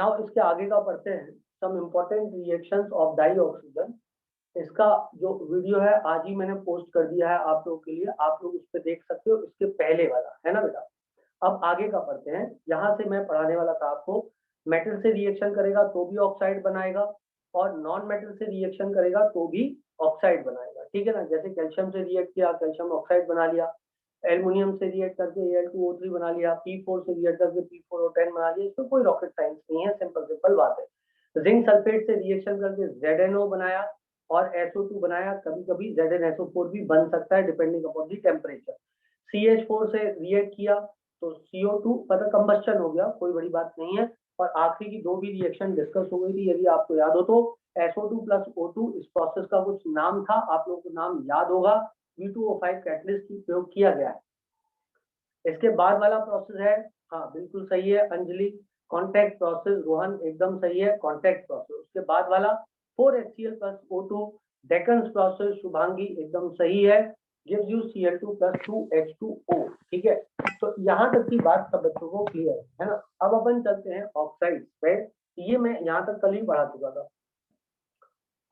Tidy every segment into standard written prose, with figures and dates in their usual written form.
Now इसके आगे का पढ़ते हैं, some important reactions of dioxygen. इसका जो वीडियो है आज ही मैंने पोस्ट कर दिया है आप लोगों के लिए, आप लोग उस पर देख सकते हो, इसके पहले वाला है ना बेटा। अब आगे का पढ़ते हैं, यहाँ से मैं पढ़ाने वाला था आपको, मेटल से रिएक्शन करेगा तो भी ऑक्साइड बनाएगा और नॉन मेटल से रिएक्शन करेगा तो भी ऑक्साइड बनाएगा, ठीक है ना। जैसे कैल्शियम से रिएक्ट किया, कैल्शियम ऑक्साइड बना लिया, एल्युमिनियम से रिएक्ट करके Al2O3 बना लिया, P4 से रिएक्ट करके P4O10 बना लिया, इसमें कोई रॉकेट साइंस नहीं है, सिंपल सिंपल बात है। जिंक सल्फेट से रिएक्शन करके ZnO बनाया और SO2 बनाया, कभी कभी ZnSO4 भी बन सकता है depending upon the temperature. CH4 से रिएक्ट किया तो CO2 मतलब कंबस्शन हो गया, कोई बड़ी बात नहीं है। और आखिरी की दो भी रिएक्शन डिस्कस हो गई थी, यदि आपको याद हो तो SO2 प्लस O2, इस प्रोसेस का कुछ नाम था, आप लोगों को नाम याद होगा, V2O5 कैटलिस्ट की प्रयोग किया गया है। इसके बाद वाला प्रोसेस है, हाँ बिल्कुल सही है अंजलि, कॉन्टैक्ट प्रोसेस, रोहन एकदम सही है, कॉन्टैक्ट प्रोसेस। उसके बाद वाला 4HCl plus O2 डेकन्स process, Shubhangi एकदम सही है, gives you Cl2 plus 2H2O, ठीक है। तो यहाँ तक की बात सब बच्चों को क्लियर है ना। अब अपन चलते हैं ऑक्साइड पे, ये मैं यहाँ तक कल ही पढ़ा चुका था।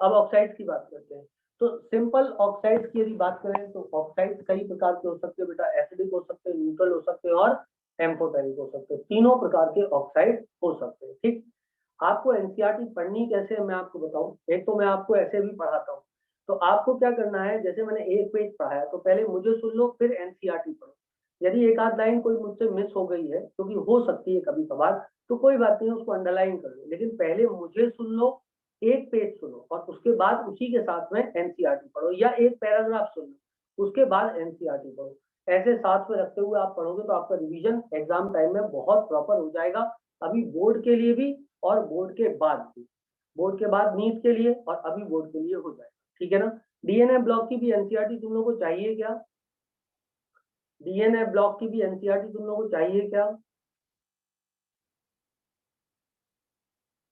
अब ऑक्साइड की बात करते हैं, तो सिंपल ऑक्साइड की यदि बात करें तो ऑक्साइड कई प्रकार के हो सकते हैं बेटा, एसिडिक हो सकते हैं, न्यूट्रल हो सकते हैं और एम्फोटेरिक हो सकते हैं, तीनों प्रकार के ऑक्साइड हो सकते हैं, ठीक। आपको एनसीईआरटी पढ़नी कैसे है मैं आपको बताऊं, एक तो मैं आपको ऐसे भी पढ़ाता हूँ, तो आपको क्या करना है, जैसे मैंने एक पेज पढ़ाया तो पहले मुझे सुन लो फिर एनसीईआरटी पढ़ो। यदि एक आध लाइन कोई मुझसे मिस हो गई है, क्योंकि हो सकती है कभी कभार, तो कोई बात नहीं, उसको अंडरलाइन कर लो, लेकिन पहले मुझे सुन लो, एक पेज सुनो और उसके बाद उसी के साथ में एनसीईआरटी पढ़ो, या एक पैराग्राफ सुन लो उसके बाद एनसीईआरटी पढ़ो। ऐसे साथ में रखते हुए आप पढ़ोगे तो आपका रिवीजन एग्जाम टाइम में बहुत प्रॉपर हो जाएगा, अभी बोर्ड के लिए भी और बोर्ड के बाद भी, बोर्ड के बाद नीट के लिए और अभी बोर्ड के लिए हो जाएगा, ठीक है ना। डीएनए ब्लॉक की भी एनसीईआरटी तुम लोगों को चाहिए क्या? डीएनए ब्लॉक की भी एनसीईआरटी तुम लोगों को चाहिए क्या?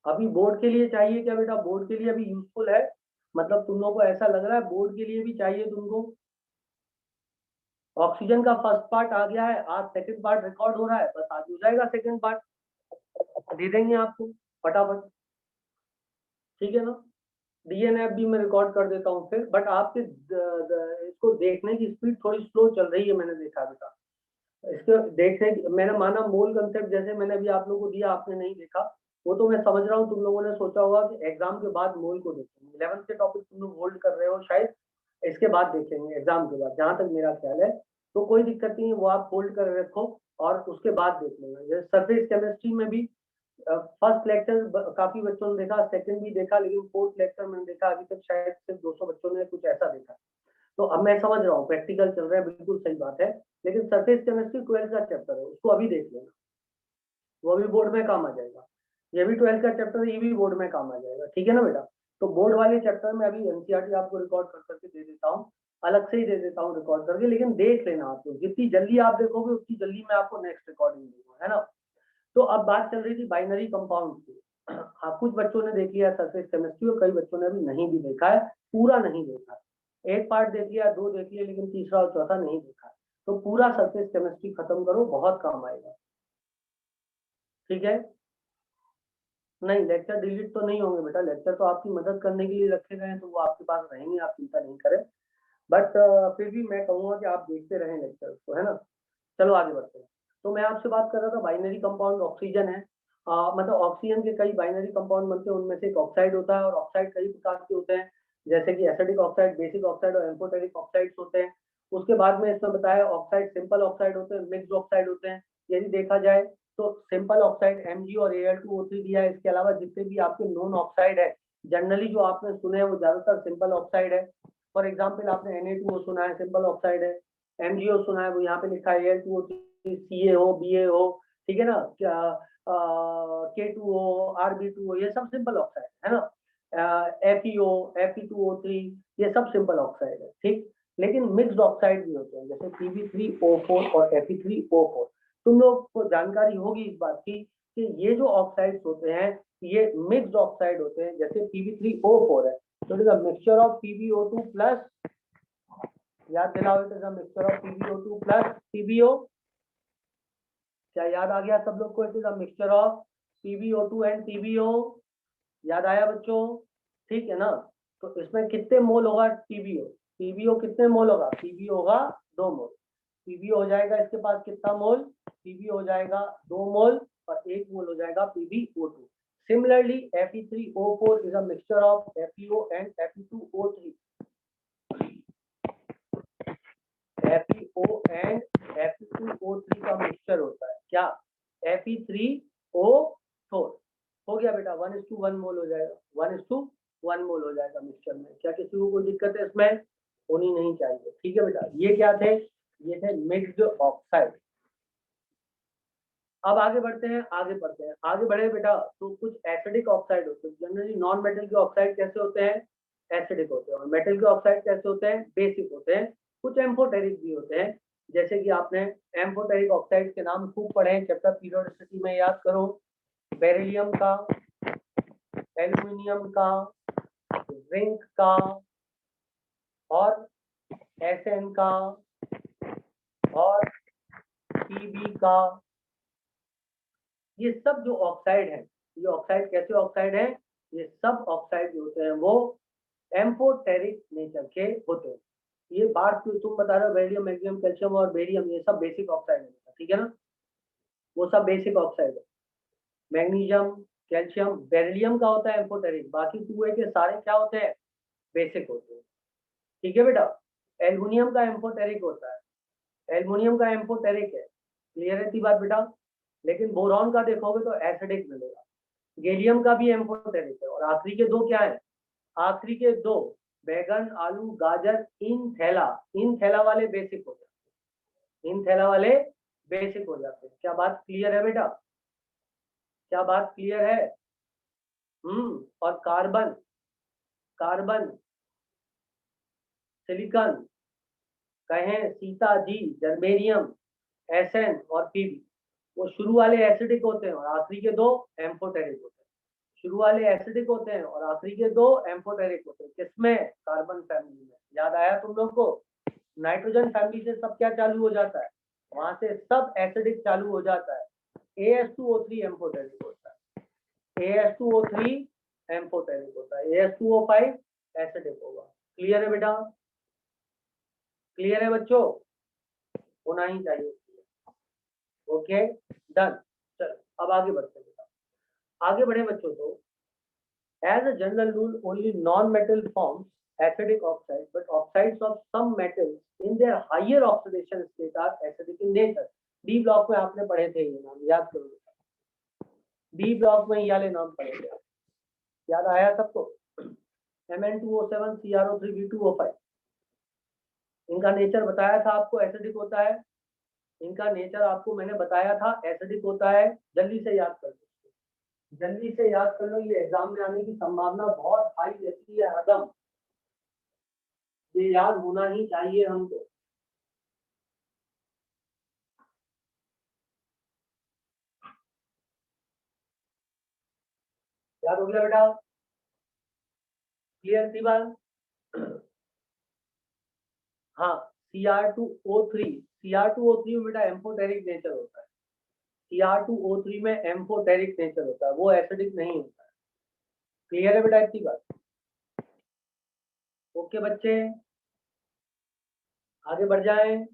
अभी बोर्ड के लिए चाहिए क्या बेटा? बोर्ड के लिए अभी यूजफुल है, मतलब तुम लोगों को ऐसा लग रहा है बोर्ड के लिए भी चाहिए तुमको? ऑक्सीजन का फर्स्ट पार्ट आ गया है, आज सेकंड पार्ट रिकॉर्ड हो रहा है, बस आज हो जाएगा सेकंड पार्ट, दे देंगे आपको फटाफट, ठीक है ना। डीएनएफ भी मैं रिकॉर्ड कर देता हूँ फिर, बट आपके इसको देखने की स्पीड थोड़ी स्लो चल रही है, मैंने देखा बेटा। इसके देखने की, मैंने माना मोल कंसेप्ट जैसे मैंने अभी आप लोगों को दिया, आपने नहीं देखा वो तो मैं समझ रहा हूँ, तुम लोगों ने सोचा होगा कि एग्जाम के बाद मोल को देखेंगे, 11th के टॉपिक तुम लोग होल्ड कर रहे हो शायद, इसके बाद देखेंगे एग्जाम के बाद, जहां तक मेरा ख्याल है, तो कोई दिक्कत नहीं है, वो आप होल्ड कर रखो और उसके बाद देख लेंगे। जैसे सरफेस केमिस्ट्री में भी फर्स्ट लेक्चर काफी बच्चों ने देखा, सेकंड भी देखा, लेकिन फोर्थ लेक्चर मैंने देखा अभी तक शायद सिर्फ 200 बच्चों ने कुछ ऐसा देखा। तो अब मैं समझ रहा हूँ प्रैक्टिकल चल रहा है, बिल्कुल सही बात है, लेकिन सरफेस केमिस्ट्री 12th का चैप्टर है, उसको अभी देख लेना, वो अभी बोर्ड में काम आ जाएगा। ये भी 12th का चैप्टर है, ये भी बोर्ड में काम आ जाएगा, ठीक है ना बेटा। तो बोर्ड वाले चैप्टर में अभी एनसीईआरटी आपको रिकॉर्ड कर करके दे देता हूँ, अलग से ही दे देता हूँ रिकॉर्ड करके, लेकिन देख लेना आप लोग, जितनी जल्दी आप देखोगे उतनी जल्दी मैं आपको नेक्स्ट रिकॉर्डिंग दूंगा, है ना। तो अब बात चल रही थी बाइनरी कंपाउंड की। हाँ, कुछ बच्चों ने देख लिया सरफेस केमिस्ट्री और कई बच्चों ने अभी नहीं भी देखा है, पूरा नहीं देखा, एक पार्ट देख लिया, दो देख लिया, लेकिन तीसरा और चौथा नहीं देखा। तो पूरा सरफेस केमिस्ट्री खत्म करो, बहुत काम आएगा, ठीक है। नहीं, लेक्चर डिलीट तो नहीं होंगे बेटा, लेक्चर तो आपकी मदद करने के लिए रखे गए हैं, तो वो आपके पास रहेंगे, आप चिंता नहीं करें, बट फिर भी मैं कहूंगा कि आप देखते रहें लेक्चर को, है ना। चलो आगे बढ़ते हैं। तो मैं आपसे बात कर रहा था बाइनरी कंपाउंड ऑक्सीजन है, मतलब ऑक्सीजन के कई बाइनरी कंपाउंड बनते हैं, उनमें से एक ऑक्साइड होता है, और ऑक्साइड कई प्रकार के होते हैं, जैसे कि एसिडिक ऑक्साइड, बेसिक ऑक्साइड और एम्फोटेरिक ऑक्साइड्स होते हैं। उसके बाद में इसमें बताया ऑक्साइड सिंपल ऑक्साइड होते हैं, मिक्स्ड ऑक्साइड होते हैं। यदि देखा जाए तो सिंपल ऑक्साइड Mg और Al2O3 दिया है, इसके अलावा जितने भी आपके नॉन ऑक्साइड है, जनरली जो आपने सुने हैं वो ज्यादातर सिंपल ऑक्साइड है। फॉर एग्जाम्पल आपने Na2O सुना है, सिंपल ऑक्साइड है। MgO सुना है, वो यहाँ पे लिखा है Al2O3, CaO, BaO, ठीक है ना, क्या K2O, Rb2O, ये सब सिंपल ऑक्साइड है ना। FeO, Fe2O3, ये सब सिंपल ऑक्साइड है, ठीक। लेकिन मिक्स्ड ऑक्साइड भी होते हैं, जैसे Pb3O4 और Fe3O4। तुम लोग को जानकारी होगी इस बात की कि ये जो ऑक्साइड्स होते हैं ये मिक्स्ड ऑक्साइड होते हैं, जैसे Pb3O4 है तो it is a mixture of PbO2 plus, याद दिलाओ, it is a mixture of PbO2 plus PbO। क्या याद आ गया सब लोग को? It is a mixture of PbO2 and PbO, याद आया बच्चों? ठीक है ना? तो इसमें कितने मोल होगा PbO कितने मोल होगा? PbO होगा 2 मोल। PbO हो जाएगा इसके पास कितना मोल? PbO हो जाएगा 2 मोल और 1 मोल हो जाएगा PbO2। Similarly, Fe3O4 is a mixture of FeO and Fe2O3. FeO and Fe2O3 का मिक्सचर होता है क्या? Fe3O4 हो गया बेटा, 1:1 मोल हो जाएगा, 1:1 मोल हो जाएगा मिक्सचर में। क्या किसी को कोई दिक्कत है इसमें? होनी नहीं चाहिए। ठीक है बेटा, ये क्या थे? ये थे मिक्स्ड ऑक्साइड। अब आगे बढ़ते हैं, आगे बढ़ते हैं, आगे बढ़े बेटा। तो कुछ एसिडिक ऑक्साइड होते हैं। जनरली नॉन मेटल के ऑक्साइड कैसे होते हैं? एसिडिक होते हैं। और मेटल के ऑक्साइड कैसे होते हैं? बेसिक होते हैं। कुछ एम्फोटेरिक भी होते हैं, जैसे कि आपने एम्फोटेरिक ऑक्साइड के नाम खूब पढ़े हैं चैप्टर पीरियोडिसिटी में, याद करो। बेरिलियम का, एल्यूमिनियम का, जिंक का और एसएन का और पीबी का। ये सब जो ऑक्साइड है, ये ऑक्साइड कैसे ऑक्साइड है? ये सब ऑक्साइड जो होते हैं वो एम्फोटेरिक नेचर के होते हैं। ये बात तुम बता रहे हो, बेरिलियम, मैग्नीशियम, कैल्शियम और बेरियम, ये सब बेसिक ऑक्साइड है, ठीक है ना? वो सब बेसिक ऑक्साइड है। मैग्नीशियम, कैल्शियम, बेरिलियम का होता है एम्फोटेरिक, बाकी 2A के सारे क्या होते हैं? बेसिक होते हैं। ठीक है बेटा। एल्युमिनियम का एम्फोटेरिक होता है, एल्युमिनियम का एम्फोटेरिक है। क्लियर है थी बात बेटा? लेकिन बोरॉन का देखोगे तो एसिडिक मिलेगा। गैलियम का भी एम्फोटेरिक है। और आखिरी के दो क्या है? आखिरी के दो, बैगन, आलू, गाजर, इन थैला वाले बेसिक हो जाते हैं। इन थैला वाले बेसिक हो जाते हैं। क्या बात क्लियर है बेटा? क्या बात क्लियर है? और कार्बन, कार्बन, सिलिकॉन, कहें सीता जी, जर्मेनियम, एसएन और पीबी, वो शुरू वाले एसिडिक होते हैं और आखिरी के दो एम्फोटेरिक होते हैं। शुरू वाले एसिडिक होते हैं और आखिरी के दो एम्फोटेरिक होते हैं। किसमें? कार्बन फैमिली में। याद आया तुम लोग को? नाइट्रोजन फैमिली से सब क्या चालू हो जाता है? वहां से सब एसिडिक चालू हो जाता है। AS2O3 एम्फोटेरिक होता है, AS2O3 एम्फोटेरिक होता है, AS2O5 एसिडिक होगा। क्लियर है बेटा? क्लियर है बच्चों? होना ही चाहिए। Okay done. चलो अब आगे बढ़ते हैं बेटा। आगे बढ़े बच्चों। तो as a general rule only non-metal forms acidic oxide, but oxides of some metals in their higher oxidation state are acidic in nature. D block में आपने पढ़े थे ये नाम, याद करो बेटा। डी ब्लॉक में ये वाले नाम पढ़े थे, याद आया सबको? Mn2O7 CrO3 B2O5, इनका नेचर बताया था आपको, एसिडिक होता है। इनका नेचर आपको मैंने बताया था, एसिडिक होता है। जल्दी से याद कर लो, जल्दी से याद कर लो, ये एग्जाम में आने की संभावना बहुत हाई रहती है हरदम। ये याद होना ही चाहिए हमको। याद हो गया बेटा? क्लियर थी बात? हाँ, Cr2O3 में बेटा एम्फोटेरिक नेचर होता है। Cr2O3 में एम्फोटेरिक नेचर होता है, वो एसिडिक नहीं होता है। क्लियर है बेटा इतनी बात? ओके बच्चे, आगे बढ़ जाएं,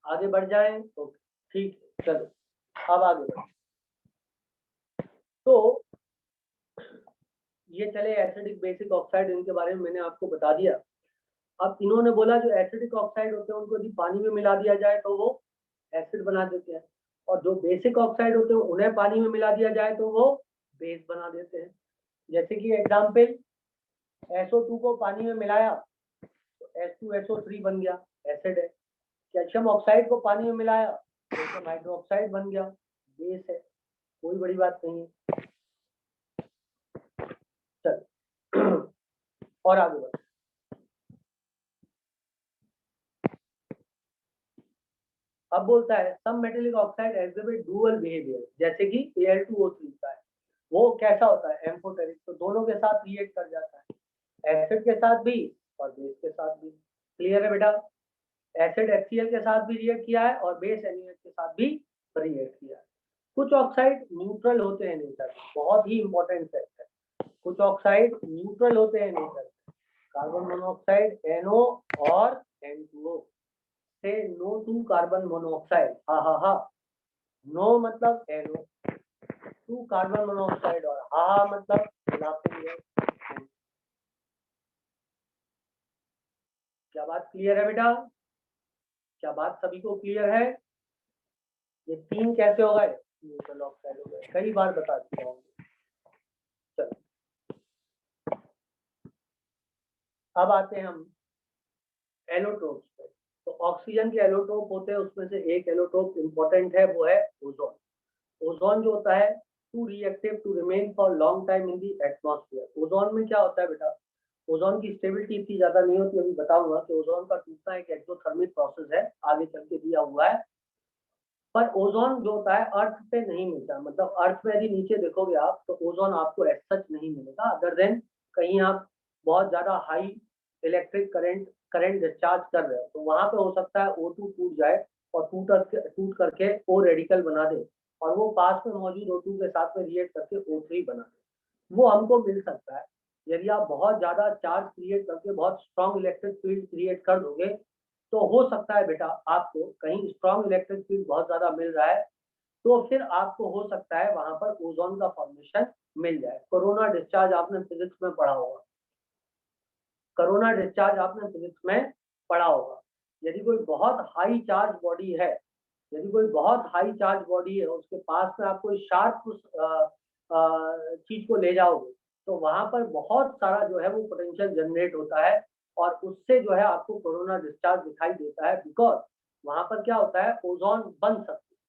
आगे बढ़ जाएं। ओके ठीक है, चलो अब आगे बढ़ो। तो ये चले एसिडिक बेसिक ऑक्साइड, इनके बारे में मैंने आपको बता दिया। अब इन्होंने बोला जो एसिडिक ऑक्साइड होते हैं उनको यदि पानी में मिला दिया जाए तो वो एसिड बना देते हैं, और जो बेसिक ऑक्साइड होते हैं उन्हें पानी में मिला दिया जाए तो वो बेस बना देते हैं। जैसे कि एग्जाम्पल, SO2 को पानी में मिलाया तो H2SO3 बन गया, एसिड है। कैल्शियम ऑक्साइड को पानी में मिलाया तो हाइड्रोक्साइड बन गया, बेस है। कोई बड़ी बात नहीं है। चल और आगे बढ़। अब बोलता है some metallic oxide exhibit dual behaviour, जैसे कि Al2O3 का है। वो कैसा होता है? एम्फोटेरिक, तो दोनों के साथ रिएक्ट कर जाता है, एसिड के साथ भी और बेस के साथ भी। क्लियर है बेटा? एसिड HCl के साथ भी रिएक्ट किया है और बेस NaOH के साथ भी रिएक्ट किया है। कुछ ऑक्साइड न्यूट्रल होते हैं नेचर में, बहुत ही इंपॉर्टेंट फैक्ट है। कुछ ऑक्साइड न्यूट्रल होते हैं नेचर में, कार्बन मोनोऑक्साइड NO और N2O। से नो टू कार्बन मोनोऑक्साइड, हा। नो मतलब NO, टू कार्बन मोनोऑक्साइड और हा मतलब laughing gas। क्या बात क्लियर है बेटा? क्या बात सभी को क्लियर है? ये तीन कैसे हो गए? न्यूट्रल ऑक्साइड हो गए, कई बार बता चुका हूँ। चलो अब आते हैं हम एलोट्रोप्स पे। तो ऑक्सीजन के एलोट्रोप होते हैं, उसमें से एक एलोट्रोप इंपॉर्टेंट है, वो है ओजोन। ओजोन जो होता है too reactive to remain for long time in the atmosphere. Ozone में क्या होता है बेटा? ओजोन की स्टेबिलिटी इतनी ज्यादा नहीं होती, अभी बताऊंगा कि ओजोन का टूटना एक एक्सोथर्मिक प्रोसेस है, आगे चल के दिया हुआ है। पर ओजोन जो होता है अर्थ पे नहीं मिलता, मतलब अर्थ में यदि नीचे देखोगे आप तो ओजोन आपको एज सच नहीं मिलेगा, अदर देन कहीं आप बहुत ज्यादा हाई इलेक्ट्रिक करंट डिस्चार्ज कर रहे हो तो वहां पे हो सकता है O2 टूट जाए और टूट करके O रेडिकल बना दे और वो पास में मौजूद O2 के साथ में रिएक्ट करके O3 बना दे। वो हमको मिल सकता है यदि आप बहुत ज्यादा चार्ज क्रिएट करके बहुत स्ट्रॉन्ग इलेक्ट्रिक फील्ड क्रिएट कर दोगे, तो हो सकता है बेटा आपको कहीं स्ट्रॉन्ग इलेक्ट्रिक फील्ड बहुत ज्यादा मिल रहा है, तो फिर आपको हो सकता है वहां पर ओजोन का फॉर्मेशन मिल जाए। कोरोना डिस्चार्ज आपने फिजिक्स में पढ़ा होगा, कोरोना डिस्चार्ज आपने फिजिक्स में पढ़ा होगा। यदि कोई बहुत हाई चार्ज बॉडी है, यदि कोई बहुत हाई चार्ज बॉडी है, उसके पास में आप कोई शार्प चीज को ले जाओगे तो वहां पर बहुत सारा जो है वो पोटेंशियल जनरेट होता है और उससे जो है आपको कोरोना डिस्चार्ज दिखाई देता है, बिकॉज वहां पर क्या होता है ओजोन बन सकती है,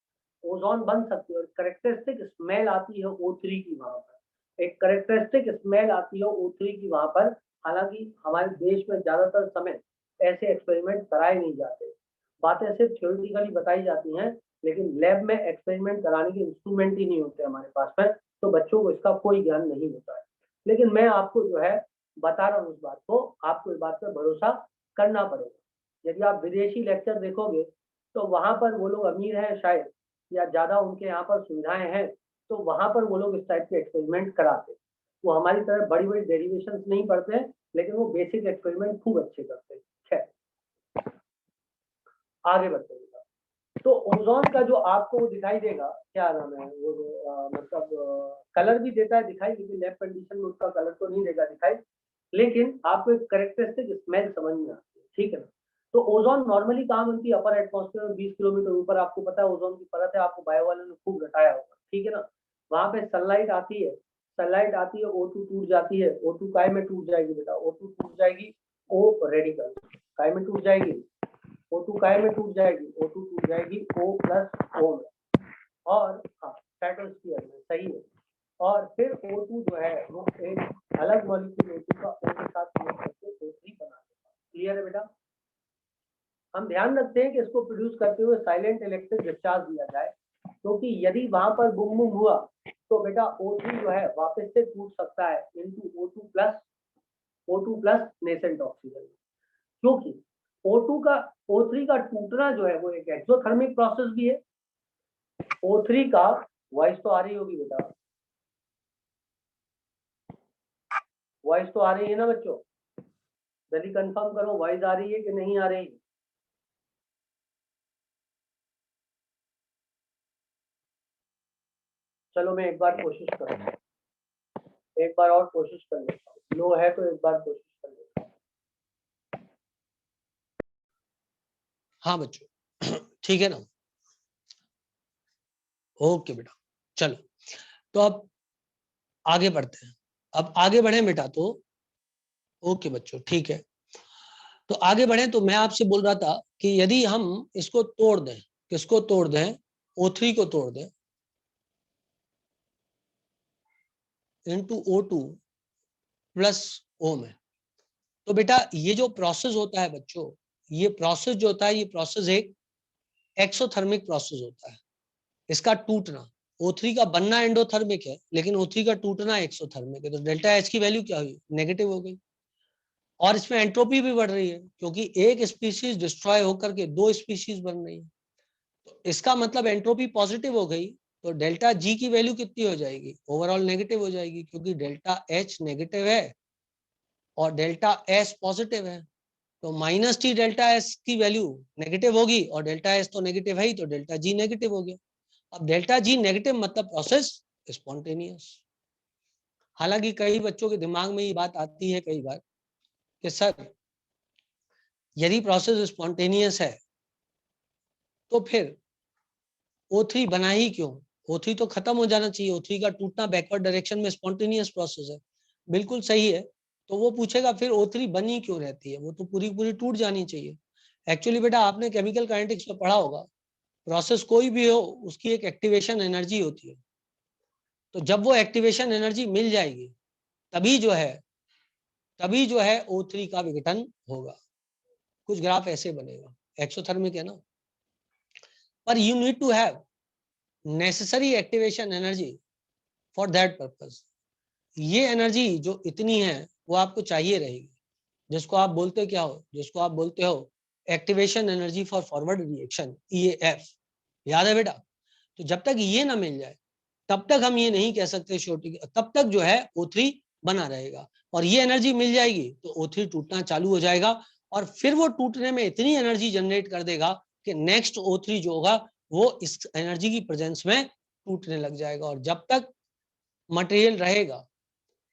ओजोन बन सकती है और करेक्टरिस्टिक स्मेल आती है O3 की वहां पर, एक करेक्टरिस्टिक स्मेल आती है O3 की वहां पर। हालांकि हमारे देश में ज्यादातर समय ऐसे एक्सपेरिमेंट कराए नहीं जाते, बातें सिर्फ थ्योरेटिकली बताई जाती हैं, लेकिन लैब में एक्सपेरिमेंट कराने के इंस्ट्रूमेंट ही नहीं होते हमारे पास में, तो बच्चों को इसका कोई ज्ञान नहीं होता है। लेकिन मैं आपको जो है बता रहा हूँ इस बात को, आपको इस बात पर भरोसा करना पड़ेगा। यदि आप विदेशी लेक्चर देखोगे तो वहां पर वो लोग अमीर हैं शायद, या ज्यादा उनके यहाँ पर सुविधाएं हैं, तो वहां पर वो लोग इस टाइप के एक्सपेरिमेंट कराते। वो हमारी तरह बड़ी बड़ी डेरिवेशन नहीं पढ़ते हैं, लेकिन वो बेसिक एक्सपेरिमेंट खूब अच्छे करते हैं। खैर आगे बढ़ते हैं। तो ओजोन का जो आपको वो दिखाई देगा, क्या नाम है वो मतलब कलर भी देता है दिखाई, लेकिन लैब कंडीशन में उसका कलर तो नहीं देगा दिखाई, लेकिन आपको एक करेक्टरिस्टिक स्मेल समझ में आती है, ठीक है ना। तो ओजोन नॉर्मली कहाँ बनती है? अपर एटमॉस्फेयर में 20 किलोमीटर ऊपर, आपको पता है ओजोन की परत है, आपको बायो वाले ने खूब रटाया होगा, ठीक है ना। वहां पे सनलाइट आती है, सनलाइट आती है O2 टूट जाती है, O2 काय में टूट जाएगी बेटा? O2 टूट जाएगी O रेडिकल, काय में टूट जाएगी? O2 काय में टूट जाएगी? O2 टूट जाएगी O प्लस O में, और हाँ स्ट्रेटोस्फीयर में, सही है। और फिर O2 जो है वो एक अलग मॉलिक्यूल O2 का O के साथ मिल करके O3 बना देगा। क्लियर है बेटा? हम ध्यान रखते हैं कि इसको प्रोड्यूस करते हुए साइलेंट इलेक्ट्रिक डिस्चार्ज दिया जाए, क्योंकि यदि वहां पर बुम बुम हुआ तो बेटा O3 जो है वापस से टूट सकता है into O2 plus nascent oxygen, क्योंकि O3 का टूटना जो है वो एक एक्सोथर्मिक प्रोसेस भी है। O3 का वॉइस तो आ रही होगी बेटा, वॉइस तो आ रही है ना बच्चों? जल्दी कंफर्म करो वॉइस आ रही है कि नहीं आ रही। चलो मैं एक बार कोशिश करूँ, एक बार और कोशिश कर लेता हूँ, लो है तो एक बार कोशिश कर लेता हूँ। हाँ बच्चों ठीक है ना, ओके बेटा। चलो तो अब आगे बढ़ते हैं, अब आगे बढ़े बेटा तो ओके बच्चों ठीक है। तो आगे बढ़े तो मैं आपसे बोल रहा था कि यदि हम इसको तोड़ दें, किसको तोड़ दें? O3 को तोड़ दें इनटू O2 प्लस O में, तो बेटा ये जो प्रोसेस होता है बच्चों, ये प्रोसेस जो होता है ये प्रोसेस एक एक्सोथर्मिक प्रोसेस होता है। इसका टूटना, O3 का बनना एंडोथर्मिक है, लेकिन O3 का टूटना एक्सोथर्मिक है, तो डेल्टा H की वैल्यू क्या हुई? नेगेटिव हो गई। और इसमें एंट्रोपी भी बढ़ रही है, क्योंकि एक स्पीशीज डिस्ट्रॉय होकर के दो स्पीशीज बन रही है, तो इसका मतलब एंट्रोपी पॉजिटिव हो गई, तो डेल्टा जी की वैल्यू कितनी हो जाएगी, ओवरऑल नेगेटिव हो जाएगी, क्योंकि डेल्टा एच नेगेटिव है और डेल्टा एस पॉजिटिव है। तो माइनस टी डेल्टा एस की वैल्यू नेगेटिव होगी और डेल्टा एस तो नेगेटिव है ही, तो डेल्टा जी नेगेटिव हो गया। अब डेल्टा जी नेगेटिव मतलब प्रोसेस स्पॉन्टेनियस। हालांकि कई बच्चों के दिमाग में ये बात आती है कई बार कि सर यदि प्रोसेस स्पॉन्टेनियस है तो फिर O3 बना ही क्यों, O3 तो खत्म हो जाना चाहिए, O3 का टूटना बैकवर्ड डायरेक्शन में स्पॉन्टेनियस प्रोसेस है। बिल्कुल सही है। तो वो पूछेगा फिर O3 बनी क्यों रहती है, वो तो पूरी पूरी टूट जानी चाहिए। एक्चुअली बेटा आपने केमिकल काइनेटिक्स में पढ़ा होगा, प्रोसेस कोई भी हो उसकी एक एक्टिवेशन एनर्जी होती है। तो जब वो एक्टिवेशन एनर्जी मिल जाएगी तभी जो है O3 का विघटन होगा। कुछ ग्राफ ऐसे बनेगा, एक्सोथर्मिक है ना, पर you need to have necessary activation energy for that purpose. ये एनर्जी जो इतनी है वो आपको चाहिए रहेगी, जिसको आप बोलते क्या हो, जिसको आप बोलते हो activation energy for forward reaction, EAF। याद है बेटा? तो जब तक ये ना मिल जाए तब तक हम ये नहीं कह सकते श्योरिटी, तब तक जो है O3 बना रहेगा। और ये एनर्जी मिल जाएगी तो O3 टूटना चालू हो जाएगा और फिर वो टूटने में इतनी एनर्जी जनरेट कर देगा कि नेक्स्ट O3 जो होगा वो इस एनर्जी की प्रेजेंस में टूटने लग जाएगा। और जब तक मटेरियल रहेगा,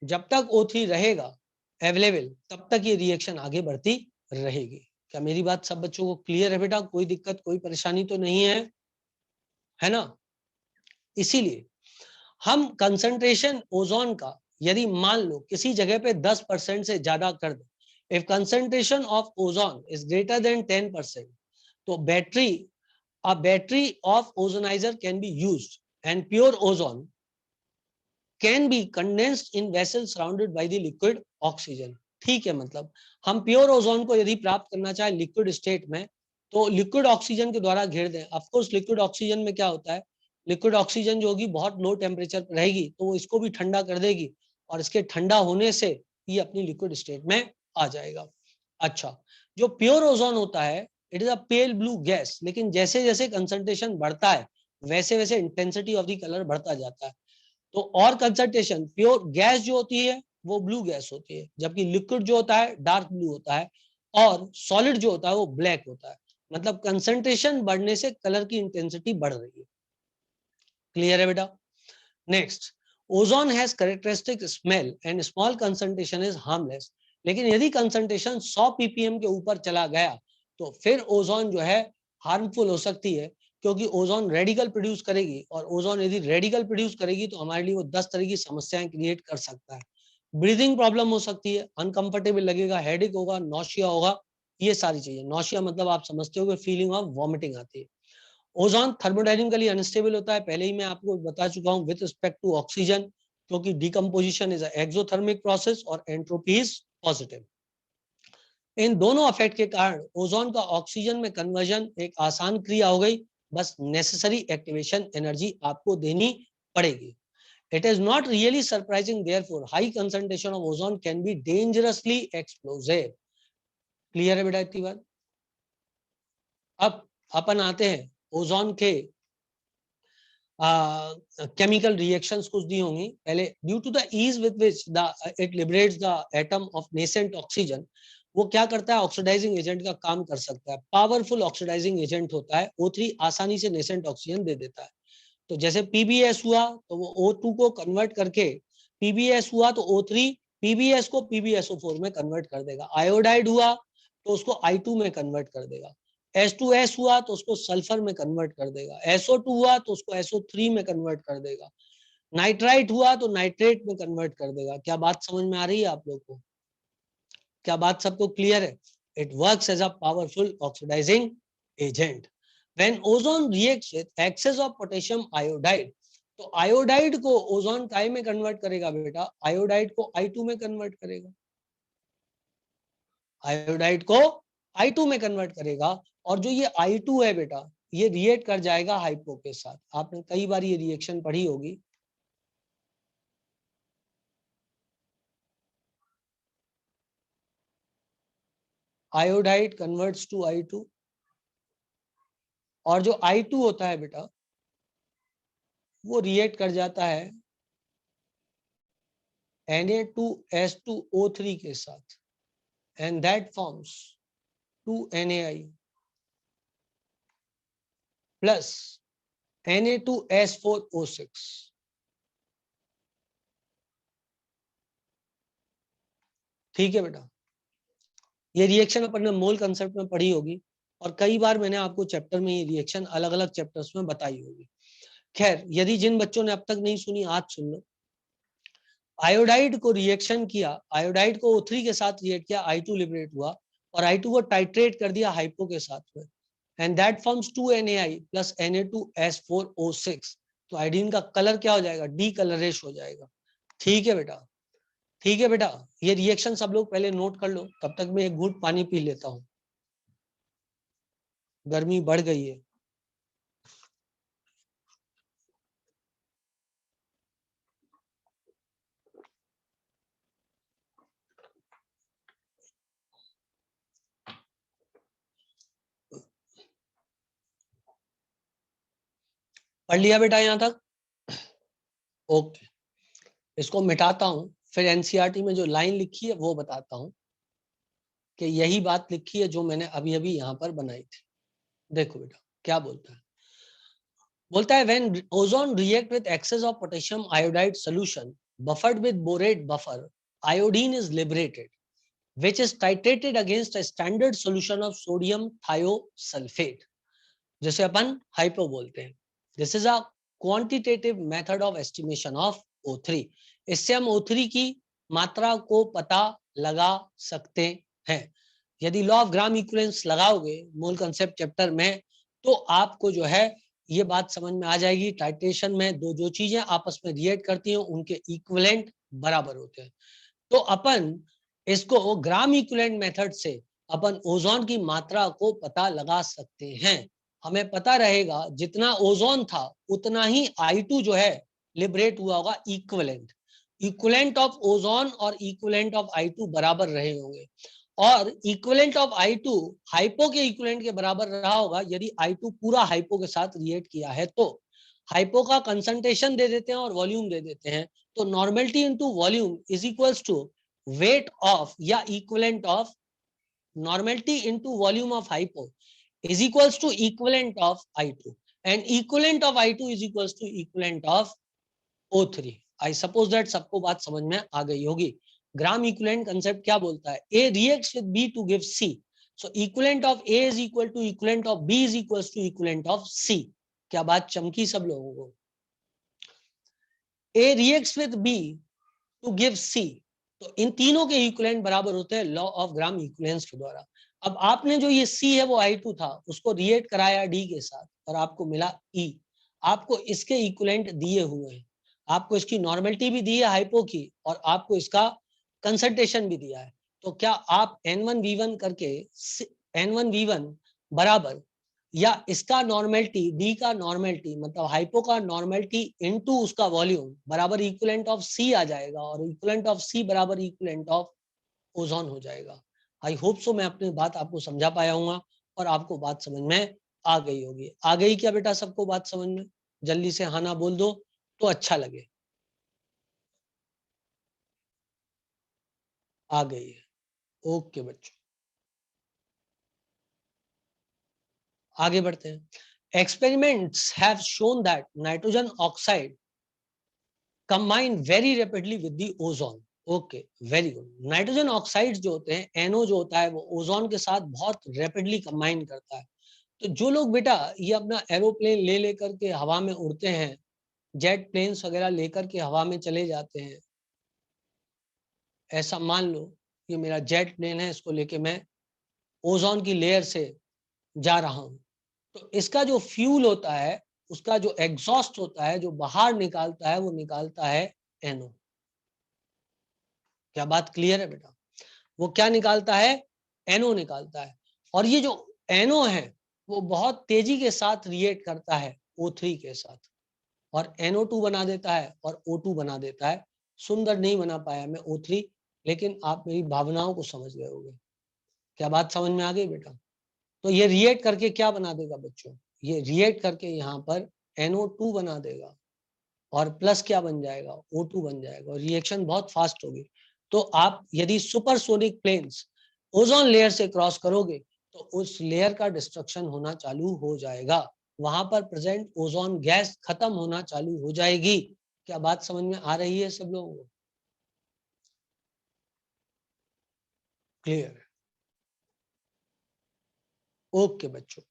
जब तक O3 रहेगा अवेलेबल, तब तक ये रिएक्शन आगे बढ़ती रहेगी। क्या मेरी बात सब बच्चों को क्लियर है बेटा? कोई दिक्कत कोई परेशानी तो नहीं है ना? इसीलिए हम कंसंट्रेशन ओजोन का यदि मान लो किसी जगह पे 10% से ज्यादा कर दो, if concentration of ozone is greater than 10%, तो a battery of ozonizer can be used and pure ozone can be condensed in vessels surrounded by the liquid oxygen। ठीक है, मतलब हम प्योर ओजोन को यदि प्राप्त करना चाहे लिक्विड स्टेट में तो लिक्विड ऑक्सीजन के द्वारा घेर दें। ऑफ कोर्स लिक्विड ऑक्सीजन में क्या होता है, लिक्विड ऑक्सीजन जो होगी बहुत लो टेम्परेचर पर रहेगी तो वो इसको भी ठंडा कर देगी और इसके ठंडा होने से ये अपनी लिक्विड स्टेट में आ जाएगा। अच्छा, जो प्योर ओजोन होता है it is a pale blue gas, लेकिन जैसे जैसे कंसंट्रेशन बढ़ता है वैसे वैसे इंटेंसिटी ऑफ द कलर बढ़ता जाता है। तो और कंसंट्रेशन प्योर गैस जो होती है वो ब्लू गैस होती है, जबकि लिक्विड जो होता है डार्क ब्लू होता है और सॉलिड जो होता है वो ब्लैक होता है। मतलब कंसंट्रेशन बढ़ने से कलर की इंटेंसिटी बढ़ रही है। क्लियर है बेटा? Next, ozone has characteristic smell and small concentration is harmless. लेकिन यदि कंसंट्रेशन 100 ppm के ऊपर चला गया तो फिर ओजोन जो है हार्मफुल हो सकती है, क्योंकि ओजोन रेडिकल प्रोड्यूस करेगी और ओजोन यदि रेडिकल प्रोड्यूस करेगी तो हमारे लिए वो 10 तरह की समस्याएं क्रिएट कर सकता है। ब्रीदिंग प्रॉब्लम हो सकती है, अनकंफर्टेबल लगेगा, हेडेक होगा, नौशिया होगा, ये सारी चीजें। नौशिया मतलब आप समझते हो फीलिंग ऑफ वॉमिटिंग आती है। ओजोन थर्मोडायनेमिकली अनस्टेबल होता है, पहले ही मैं आपको बता चुका हूं, विद रिस्पेक्ट टू ऑक्सीजन, क्योंकि डिकम्पोजिशन इज एक्सोथर्मिक प्रोसेस और एंट्रोपी इज पॉजिटिव। इन दोनों इफेक्ट के कारण ओजोन का ऑक्सीजन में कन्वर्जन एक आसान क्रिया हो गई, बस नेसेसरी एक्टिवेशन एनर्जी आपको देनी पड़ेगी। It is not really surprising, therefore, high concentration of ozone can be dangerously explosive. Clear है बेटा इतनी बात? अब अपन आते हैं ओजोन के केमिकल रिएक्शंस कुछ दी होंगी। पहले, due to the ease with which it liberates the atom of nascent oxygen, वो क्या करता है, ऑक्सीडाइजिंग एजेंट का काम कर सकता है, पावरफुल ऑक्सीडाइजिंग एजेंट होता है। O3 आसानी से नेसेंट ऑक्सीजन दे देता है। तो जैसे PbS हुआ तो वो O2 को कन्वर्ट करके, PbS हुआ तो O3 PbS को PbSO4 में कन्वर्ट कर देगा। आयोडाइड हुआ तो उसको I2 में कन्वर्ट कर देगा। H2S हुआ तो उसको सल्फर में कन्वर्ट कर देगा। SO2 हुआ तो उसको SO3 में कन्वर्ट कर देगा। नाइट्राइट हुआ तो नाइट्रेट में कन्वर्ट कर देगा। क्या बात समझ में आ रही है आप लोग को? क्या बात सबको क्लियर है? It works as a powerful oxidising agent. When ozone reacts with excess of potassium iodide, तो आयोडाइड को ओजोन काय में कन्वर्ट करेगा बेटा, आयोडाइड को I2 में कन्वर्ट करेगा, आयोडाइड को I2 में कन्वर्ट करेगा। और जो ये I2 है बेटा, ये रिएक्ट कर जाएगा हाइपो के साथ। आपने कई बार ये रिएक्शन पढ़ी होगी। आयोडाइड कन्वर्ट्स टू I2 और जो I2 होता है बेटा वो रिएक्ट कर जाता है Na2S2O3 के साथ and that forms 2NaI plus Na2S4O6. ठीक है बेटा, ये रिएक्शन अपन ने मोल कंसेप्ट में पढ़ी होगी और कई बार मैंने आपको चैप्टर में ये रिएक्शन अलग अलग चैप्टर्स में बताई होगी। खैर, यदि जिन बच्चों ने अब तक नहीं सुनी आज सुन लो। आयोडाइड को रिएक्शन किया, आयोडाइड को O3 के साथ रिएक्ट किया, I2 लिबरेट हुआ और I2 को टाइट्रेट कर दिया हाइपो के साथ में and that forms 2NaI plus Na2S4O6। तो आयोडीन का कलर क्या हो जाएगा? डी कलरेश हो जाएगा। ठीक है बेटा, ठीक है बेटा, ये रिएक्शन सब लोग पहले नोट कर लो, तब तक मैं एक घूंट पानी पी लेता हूँ, गर्मी बढ़ गई है। पढ़ लिया बेटा यहां तक? ओके, इसको मिटाता हूं, फिर एनसीईआरटी में जो लाइन लिखी है वो बताता हूं कि यही बात लिखी है जो मैंने अभी अभी यहाँ पर बनाई थी। देखो बेटा क्या बोलता है, बोलता है when ozone react with excess of potassium iodide solution buffered with borate buffer, iodine is liberated which is titrated against a standard solution of sodium thiosulfate, जिसे अपन हाइपो बोलते हैं। This is a quantitative method of estimation of O3। इससे हम O3 की मात्रा को पता लगा सकते हैं। यदि लॉ ऑफ ग्राम इक्विवेलेंस लगाओगे मोल कंसेप्ट चैप्टर में तो आपको जो है ये बात समझ में आ जाएगी। टाइट्रेशन में दो जो चीजें आपस में रिएक्ट करती हैं उनके इक्विवेलेंट बराबर होते हैं। तो अपन इसको ग्राम इक्विवेलेंट मेथड से अपन ओजोन की मात्रा को पता लगा सकते हैं। हमें पता रहेगा जितना ओजोन था उतना ही I2 जो है लिबरेट हुआ होगा। इक्विवेलेंट, इक्विवेलेंट ऑफ ओजोन और इक्विवेलेंट ऑफ I2 बराबर रहे होंगे और इक्विवेलेंट ऑफ I2 हाइपो के इक्विवेलेंट के बराबर रहा होगा यदि I2 पूरा हाइपो के साथ रिएक्ट किया है। तो हाइपो का कंसंट्रेशन दे देते हैं और वॉल्यूम दे देते हैं, तो normality into volume is equals to weight of या equivalent of normality into volume of hypo is equals to equivalent of I2 and equivalent of I2 is equals to equivalent of O3। I suppose that सबको बात समझ में आ गई होगी। Gram equivalent concept क्या बोलता है? A reacts with B to give C, so equivalent of A is equal to equivalent of B is equals to equivalent of C। क्या बात चमकी सब लोगों को? A reacts with B to give C, तो इन तीनों के इक्विवेलेंट बराबर होते हैं लॉ ऑफ ग्राम इक्विवेलेंस के द्वारा। अब आपने जो ये C है वो I2 था, उसको रिएक्ट कराया D के साथ और आपको मिला E। आपको इसके इक्विवेलेंट दिए हुए हैं, आपको इसकी नॉर्मेलिटी भी दी है हाइपो की और आपको इसका कंसंट्रेशन भी दिया है। तो क्या आप N1V1 करके N1V1 बराबर या इसका नॉर्मेलिटी डी का नॉर्मेलिटी मतलब हाइपो का नॉर्मेलिटी इनटू उसका वॉल्यूम बराबर इक्विवेलेंट ऑफ सी आ जाएगा और इक्विवेलेंट ऑफ सी बराबर इक्विवेलेंट ऑफ ओजोन हो जाएगा। आई होप सो मैं अपनी बात आपको समझा पाया हूँ और आपको बात समझ में आ गई होगी। आ गई क्या बेटा सबको बात समझ में? जल्दी से हाँ ना बोल दो तो अच्छा लगे। आ गई है, ओके बच्चों आगे बढ़ते हैं। Experiments have shown that nitrogen oxide combine very rapidly with the ozone। Okay very good. Nitrogen oxide जो होते हैं NO जो होता है वो ओजोन के साथ बहुत रैपिडली कंबाइन करता है। तो जो लोग बेटा ये अपना एरोप्लेन ले लेकर के हवा में उड़ते हैं, जेट प्लेन्स वगैरह लेकर के हवा में चले जाते हैं, ऐसा मान लो ये मेरा जेट प्लेन है, इसको लेके मैं ओजोन की लेयर से जा रहा हूं, तो इसका जो फ्यूल होता है उसका जो एग्जॉस्ट होता है जो बाहर निकालता है वो निकालता है NO। क्या बात क्लियर है बेटा? वो क्या निकालता है? NO निकालता है। और ये जो NO है वो बहुत तेजी के साथ रिएक्ट करता है O3 के साथ और NO2 बना देता है और O2 बना देता है। सुंदर नहीं बना पाया मैं O3, लेकिन आप मेरी भावनाओं को समझ गए होंगे। क्या बात समझ में आ गई बेटा? तो ये रिएक्ट करके क्या बना देगा बच्चों? ये रिएक्ट करके यहाँ पर NO2 बना देगा और प्लस क्या बन जाएगा, O2 बन जाएगा और रिएक्शन बहुत फास्ट होगी। तो आप यदि सुपरसोनिक प्लेन्स ओजोन लेयर से क्रॉस करोगे तो उस लेयर का डिस्ट्रक्शन होना चालू हो जाएगा, वहां पर प्रेजेंट ओजोन गैस खत्म होना चालू हो जाएगी। क्या बात समझ में आ रही है सब लोगों को? क्लियर है? ओके बच्चों,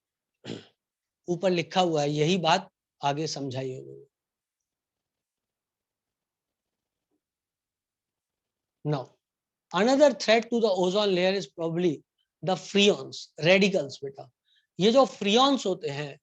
ऊपर लिखा हुआ है यही बात आगे समझाइए लोगों। Now, another threat to the ozone layer is probably the freons, radicals बेटा। ये जो फ्रियॉन्स होते हैं,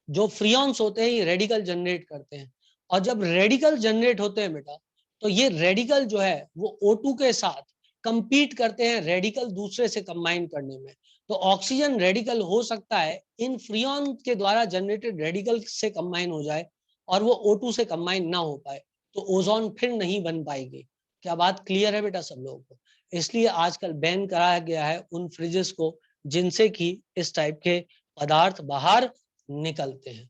जो फ्रियॉन्स होते हैं ये रेडिकल जनरेट करते हैं, और जब रेडिकल जनरेट होते हैं बेटा तो ये रेडिकल जो है वो O2 के साथ कंपीट करते हैं रेडिकल दूसरे से कंबाइन करने में। तो ऑक्सीजन रेडिकल हो सकता है इन फ्रियॉन के द्वारा जनरेटेड रेडिकल से कंबाइन हो जाए और वो O2 से कंबाइन ना हो पाए, तो ओजोन फिर नहीं बन पाएगी। क्या बात क्लियर है बेटा सब लोगों को? इसलिए आजकल बैन कराया गया है उन फ्रिजेस को जिनसे कि इस टाइप के पदार्थ बाहर निकलते हैं।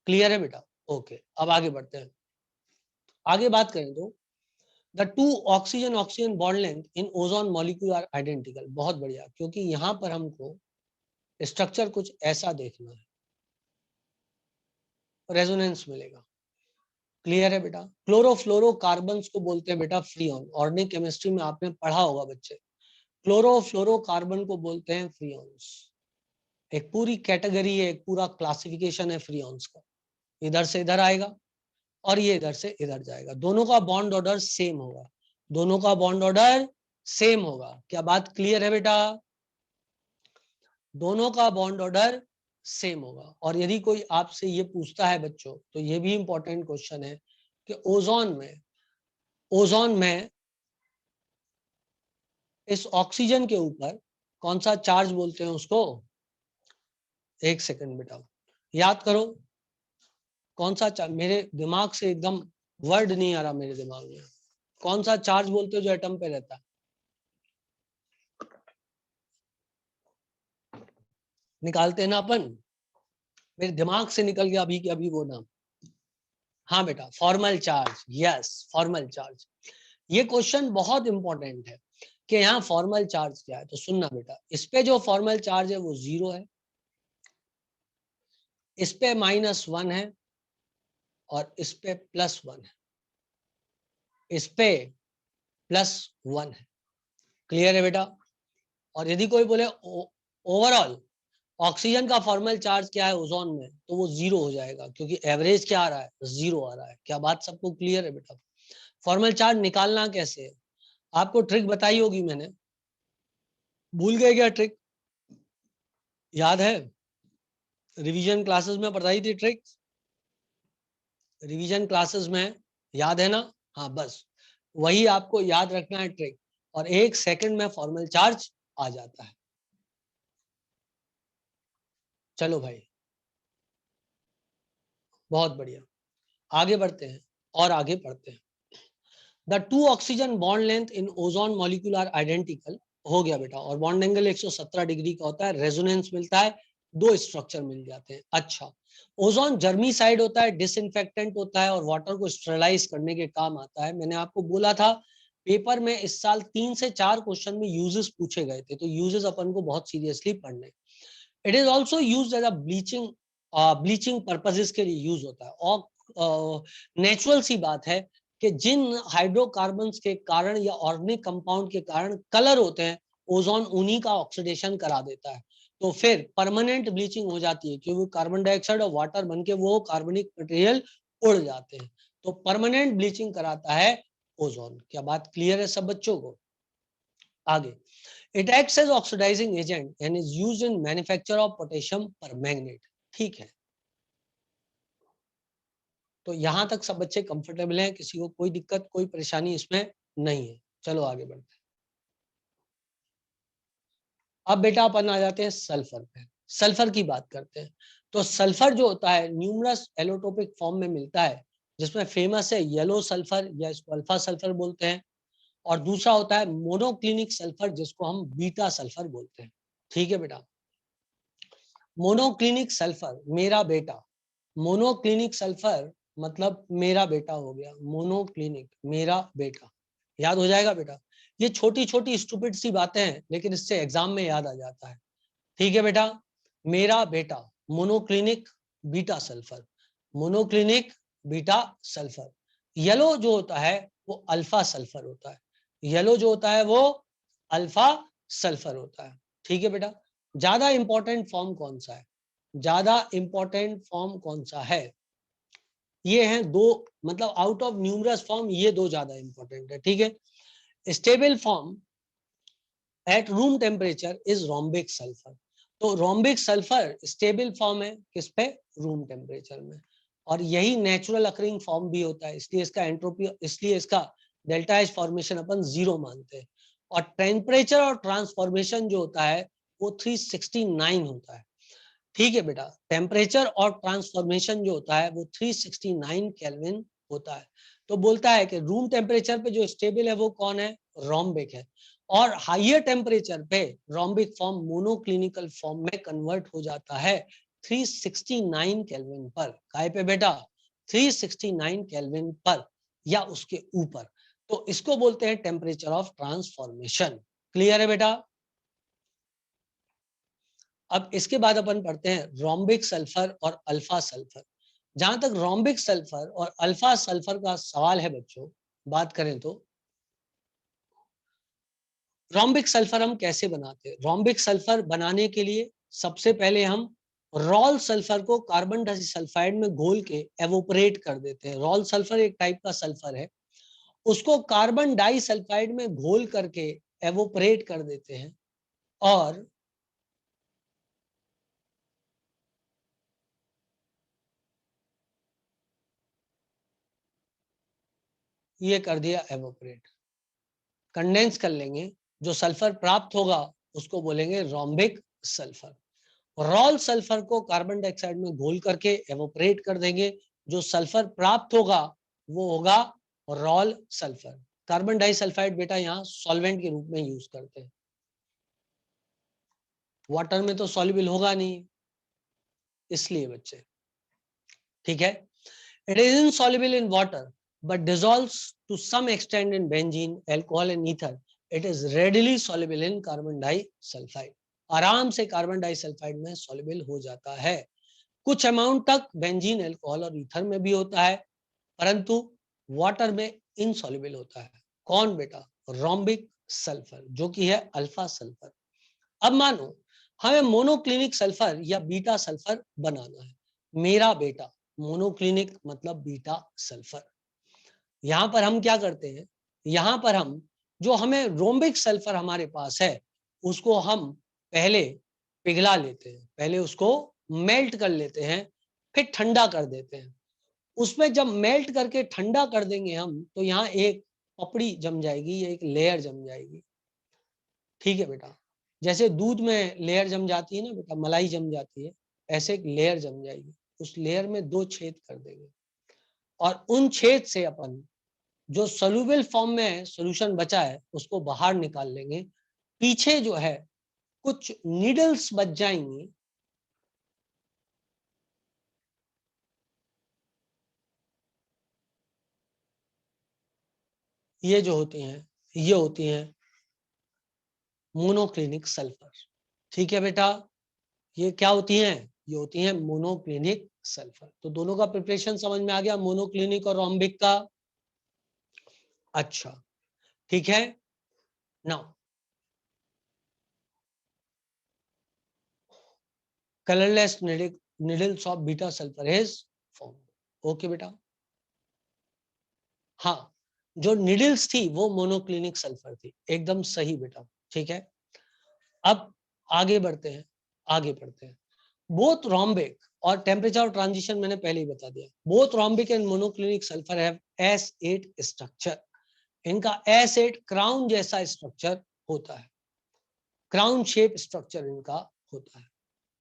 क्लियर है बेटा? ओके, अब आगे बढ़ते हैं। आगे बात करें तो the two oxygen oxygen bond length in ozone molecule are identical. बहुत बढ़िया, क्योंकि यहां पर हमको स्ट्रक्चर कुछ ऐसा देखना है, रेजोनेंस मिलेगा। क्लियर है बेटा? क्लोरोफ्लोरोकार्बन्स को बोलते हैं बेटा फ्रियॉन। ऑर्गेनिक केमिस्ट्री में आपने पढ़ा होगा बच्चे, क्लोरोफ्लोरोकार्बन को बोलते हैं फ्रियॉन्स। एक पूरी कैटेगरी है, एक पूरा क्लासिफिकेशन है फ्रियॉन्स का। इधर से इधर आएगा और ये इधर से इधर जाएगा, दोनों का बॉन्ड ऑर्डर सेम होगा, दोनों का बॉन्ड ऑर्डर सेम होगा। क्या बात क्लियर है बेटा? दोनों का बॉन्ड ऑर्डर सेम होगा। और यदि कोई आपसे ये पूछता है बच्चों, तो ये भी इंपॉर्टेंट क्वेश्चन है कि ओजोन में इस ऑक्सीजन के ऊपर कौन सा चार्ज बोलते हैं उसको? एक सेकंड बेटा, याद करो कौन सा चार्ज, मेरे दिमाग से एकदम वर्ड नहीं आ रहा मेरे दिमाग में। कौन सा चार्ज बोलते हो जो एटम पे रहता है? निकालते हैं ना अपन, मेरे दिमाग से निकल गया अभी के अभी वो नाम। हाँ बेटा, formal charge. Yes, formal charge. ये क्वेश्चन बहुत इंपॉर्टेंट है कि यहाँ फॉर्मल चार्ज क्या है। तो सुनना बेटा, इस पे जो फॉर्मल चार्ज है वो 0 है, इस पे -1 है और इस पे +1 है, इस पे +1 है। क्लियर है बेटा? और यदि कोई बोले ओवरऑल ऑक्सीजन का फॉर्मल चार्ज क्या है ओजोन में, तो वो 0 हो जाएगा, क्योंकि एवरेज क्या आ रहा है? 0 आ रहा है। क्या बात सबको क्लियर है बेटा? फॉर्मल चार्ज निकालना कैसे है? आपको ट्रिक बताई होगी मैंने, भूल गए क्या ट्रिक? याद है? रिवीजन क्लासेस में पढ़ाई थी ट्रिक, रिवीजन क्लासेस में, याद है ना? हाँ, बस वही आपको याद रखना है ट्रिक, और 1 सेकंड में फॉर्मल चार्ज आ जाता है। चलो भाई, बहुत बढ़िया, आगे बढ़ते हैं और आगे पढ़ते हैं। The two oxygen bond length in ozone molecule are identical. हो गया बेटा, और बॉन्ड एंगल 117 डिग्री का होता है, रेजोनेंस मिलता है, दो स्ट्रक्चर मिल जाते हैं। अच्छा, ओजोन जर्मी साइड होता है, डिसइंफेक्टेंट होता है और वाटर को स्टेरलाइज करने के काम आता है। मैंने आपको बोला था पेपर में इस साल 3 से 4 क्वेश्चन में यूजेस पूछे गए थे, तो यूजेस अपन को बहुत सीरियसली पढ़ने। It is also use as a bleaching purposes के लिए यूज होता है। और नेचुरल सी बात है कि जिन हाइड्रोकार्बन्स के कारण या ऑर्गेनिक कंपाउंड के कारण कलर होते हैं, ओजोन उन्हीं का ऑक्सीडेशन करा देता है, तो फिर परमानेंट ब्लीचिंग हो जाती है, क्योंकि कार्बन डाइऑक्साइड और वाटर बनके वो कार्बनिक मटेरियल उड़ जाते हैं, तो परमानेंट ब्लीचिंग कराता है ओजोन। क्या बात क्लियर है सब बच्चों को? आगे, it acts as oxidizing agent and is used in manufacture of potassium permanganate। ठीक है, तो यहां तक सब बच्चे कंफर्टेबल हैं, किसी को कोई दिक्कत कोई परेशानी इसमें नहीं है? चलो आगे बढ़ते हैं। अब बेटा अपन आ जाते हैं सल्फर पे, सल्फर की बात करते हैं। तो सल्फर जो होता है न्यूमरस एलोटोपिक फॉर्म में मिलता है, जिसमें फेमस है येलो सल्फर या इसको अल्फा सल्फर बोलते हैं, और दूसरा होता है मोनोक्लिनिक सल्फर जिसको हम बीटा सल्फर बोलते हैं। ठीक है बेटा, मोनोक्लिनिक सल्फर मेरा बेटा, मोनोक्लिनिक सल्फर मतलब मेरा बेटा हो गया, मोनोक्लिनिक मेरा बेटा, याद हो जाएगा बेटा। ये छोटी छोटी स्टूपिड सी बातें हैं, लेकिन इससे एग्जाम में याद आ जाता है। ठीक है बेटा, मेरा बेटा monoclinic beta sulphur, monoclinic beta sulphur. Yellow जो होता है वो अल्फा सल्फर होता है, येलो जो होता है वो अल्फा सल्फर होता है। ठीक है बेटा, ज्यादा इंपॉर्टेंट फॉर्म कौन सा है, ज्यादा इंपॉर्टेंट फॉर्म कौन सा है, ये हैं दो, मतलब आउट ऑफ न्यूमरस फॉर्म ये दो ज्यादा इंपॉर्टेंट है। ठीक है, stable form at room temperature is rhombic sulphur. तो रोम्बिक सल्फर स्टेबल फॉर्म है किस पे, रूम टेम्परेचर में, और यही नेचुरल अकरिंग फॉर्म भी होता है, इसलिए इसका एंट्रोपी, इसलिए इसका डेल्टा एच फॉर्मेशन अपन 0 मानते हैं। और टेम्परेचर और ट्रांसफॉर्मेशन जो होता है वो 369 होता है। ठीक है बेटा, टेम्परेचर और ट्रांसफॉर्मेशन जो होता है वो 369 केल्विन होता है। तो बोलता है कि रूम टेम्परेचर पे जो स्टेबल है वो कौन है, रोम्बिक है, और हाइयर टेम्परेचर पे रोम्बिक फॉर्म मोनोक्लिनिकल फॉर्म में कन्वर्ट हो जाता है 369 केल्विन पर। काय पे बेटा, 369 केल्विन पर या उसके ऊपर। तो इसको बोलते हैं टेम्परेचर ऑफ ट्रांसफॉर्मेशन। क्लियर है बेटा। अब इसके बाद अपन पढ़ते हैं रोम्बिक सल्फर और अल्फा सल्फर। जहां तक रोम्बिक सल्फर और अल्फा सल्फर का सवाल है बच्चों, बात करें तो रोम्बिक सल्फर हम कैसे बनाते हैं। रोम्बिक सल्फर बनाने के लिए सबसे पहले हम रॉल सल्फर को कार्बन डाइसल्फाइड में घोल के एवोपरेट कर देते हैं। रॉल सल्फर एक टाइप का सल्फर है, उसको कार्बन डाइसल्फाइड में घोल करके एवोपरेट कर देते हैं, और ये कर दिया एवोपरेट, कंडेंस कर लेंगे, जो सल्फर प्राप्त होगा उसको बोलेंगे रोम्बिक सल्फर। रॉल सल्फर को कार्बन डाइऑक्साइड में घोल करके एवोपरेट कर देंगे, जो सल्फर प्राप्त होगा वो होगा रॉल सल्फर। कार्बन डाइसल्फाइड बेटा यहाँ सॉल्वेंट के रूप में यूज करते हैं, वाटर में तो सॉल्युबल होगा नहीं, इसलिए बच्चे। ठीक है, it is insoluble in water but dissolves to some extent in benzene, alcohol and ether. It is readily soluble in carbon disulfide. आराम से कार्बन डाइसल्फाइड में soluble हो जाता है। कुछ अमाउंट तक बेंजीन, अल्कोहल और ईथर में भी होता है, परंतु वाटर में इनसॉल्युबल होता है। कौन बेटा, रोम्बिक सल्फर, जो कि है अल्फा सल्फर। अब मानो हमें मोनोक्लिनिक सल्फर या बीटा सल्फर बनाना है। मेरा बेटा मोनोक्लिनिक मतलब बीटा सल्फर। यहां पर हम क्या करते हैं, यहां पर हम जो हमें रोम्बिक सल्फर हमारे पास है उसको हम पहले पिघला लेते हैं, पहले उसको मेल्ट कर लेते हैं, फिर ठंडा कर देते हैं। उसमें जब मेल्ट करके ठंडा कर देंगे हम, तो यहाँ एक पपड़ी जम जाएगी, एक लेयर जम जाएगी। ठीक है बेटा, जैसे दूध में लेयर जम जाती है ना बेटा, मलाई जम जाती है, ऐसे एक लेयर जम जाएगी। उस लेयर में 2 छेद कर देंगे, और उन छेद से अपन जो सोल्यूबल फॉर्म में सॉल्यूशन बचा है उसको बाहर निकाल लेंगे। पीछे जो है कुछ नीडल्स बच जाएंगी, ये जो होती हैं ये होती हैं मोनोक्लिनिक सल्फर। ठीक है बेटा, ये क्या होती हैं, ये होती हैं मोनोक्लिनिक सल्फर। तो दोनों का प्रिपरेशन समझ में आ गया, मोनोक्लिनिक और रोम्बिक का। अच्छा ठीक है, now colourless needles of beta sulphur is form. Okay बेटा, हाँ, जो निडल्स थी वो मोनोक्लिनिक सल्फर थी, एकदम सही बेटा। ठीक है, अब आगे बढ़ते हैं, आगे बढ़ते हैं। बोथ रोम्बिक और टेम्परेचर और ट्रांजिशन मैंने पहले ही बता दिया। Both rhombic and monoclinic sulphur have S8 structure. इनका S8 क्राउन जैसा स्ट्रक्चर होता है, क्राउन शेप स्ट्रक्चर इनका होता है।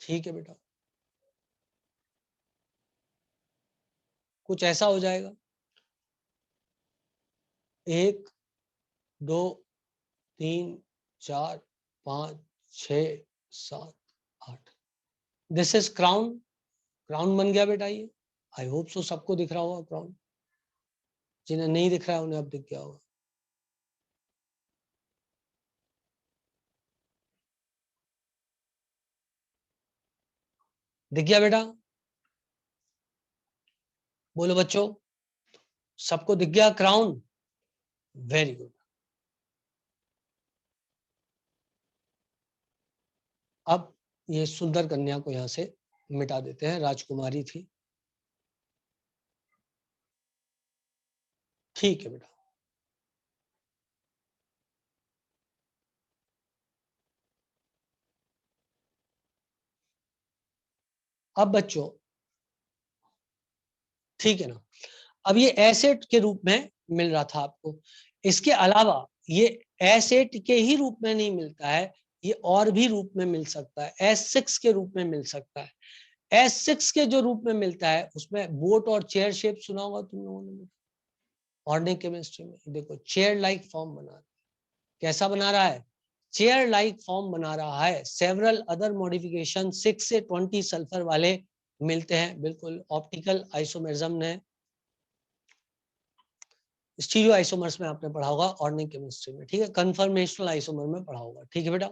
ठीक है बेटा, कुछ ऐसा हो जाएगा 1 2 3 4 5 6 7 8। दिस इज क्राउन, क्राउन बन गया बेटा ये। आई होप सो सबको दिख रहा होगा क्राउन, जिन्हें नहीं दिख रहा है उन्हें अब दिख गया होगा। दिख गया बेटा? बोलो बच्चों, सबको दिख गया क्राउन? Very good. अब ये सुंदर कन्या को यहां से मिटा देते हैं, राजकुमारी थी। ठीक है बेटा। अब बच्चों ठीक है ना, अब ये एसेट के रूप में मिल रहा था आपको, इसके अलावा ये एसेट के ही रूप में नहीं मिलता है, ये और भी रूप में मिल सकता है, S6 के रूप में मिल सकता है। S6 के जो रूप में मिलता है उसमें बोट और चेयर शेप सुना होगा तुम लोगों ने, ऑर्गेनिक केमिस्ट्री में। देखो चेयर लाइक फॉर्म बना रहा है, कैसा बना रहा है? चेयर लाइक फॉर्म बना रहा है। सेवरल अदर मॉडिफिकेशन 6 से 20 सल्फर वाले मिलते हैं, बिल्कुल ऑप्टिकल आइसोमेरिज्म ने, स्टीरियो आइसोमर्स में आपने पढ़ा होगा ऑर्गेनिक केमिस्ट्री में, ठीक है, कन्फर्मेशनल आइसोमर में पढ़ा होगा, ठीक है बेटा।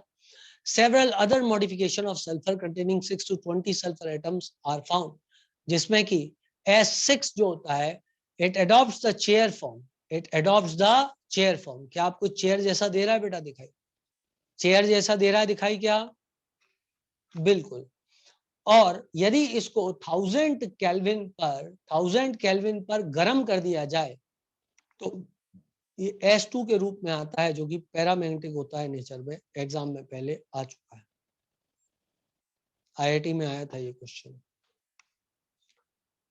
Several other modification of sulphur containing 6 to 20 sulphur atoms are found, जिसमें कि S6 जो होता है it adopts the chair form, it adopts the chair form. क्या आपको चेयर जैसा दे रहा है बेटा? दिखाई, चेयर जैसा दे रहा है, दिखाई क्या? बिल्कुल। और यदि इसको 1000 केल्विन पर गर्म कर दिया जाए तो ये S2 के रूप में आता है, जो कि पैरामैग्नेटिक होता है नेचर में, एग्जाम में पहले आ चुका है, IIT में आया था ये क्वेश्चन।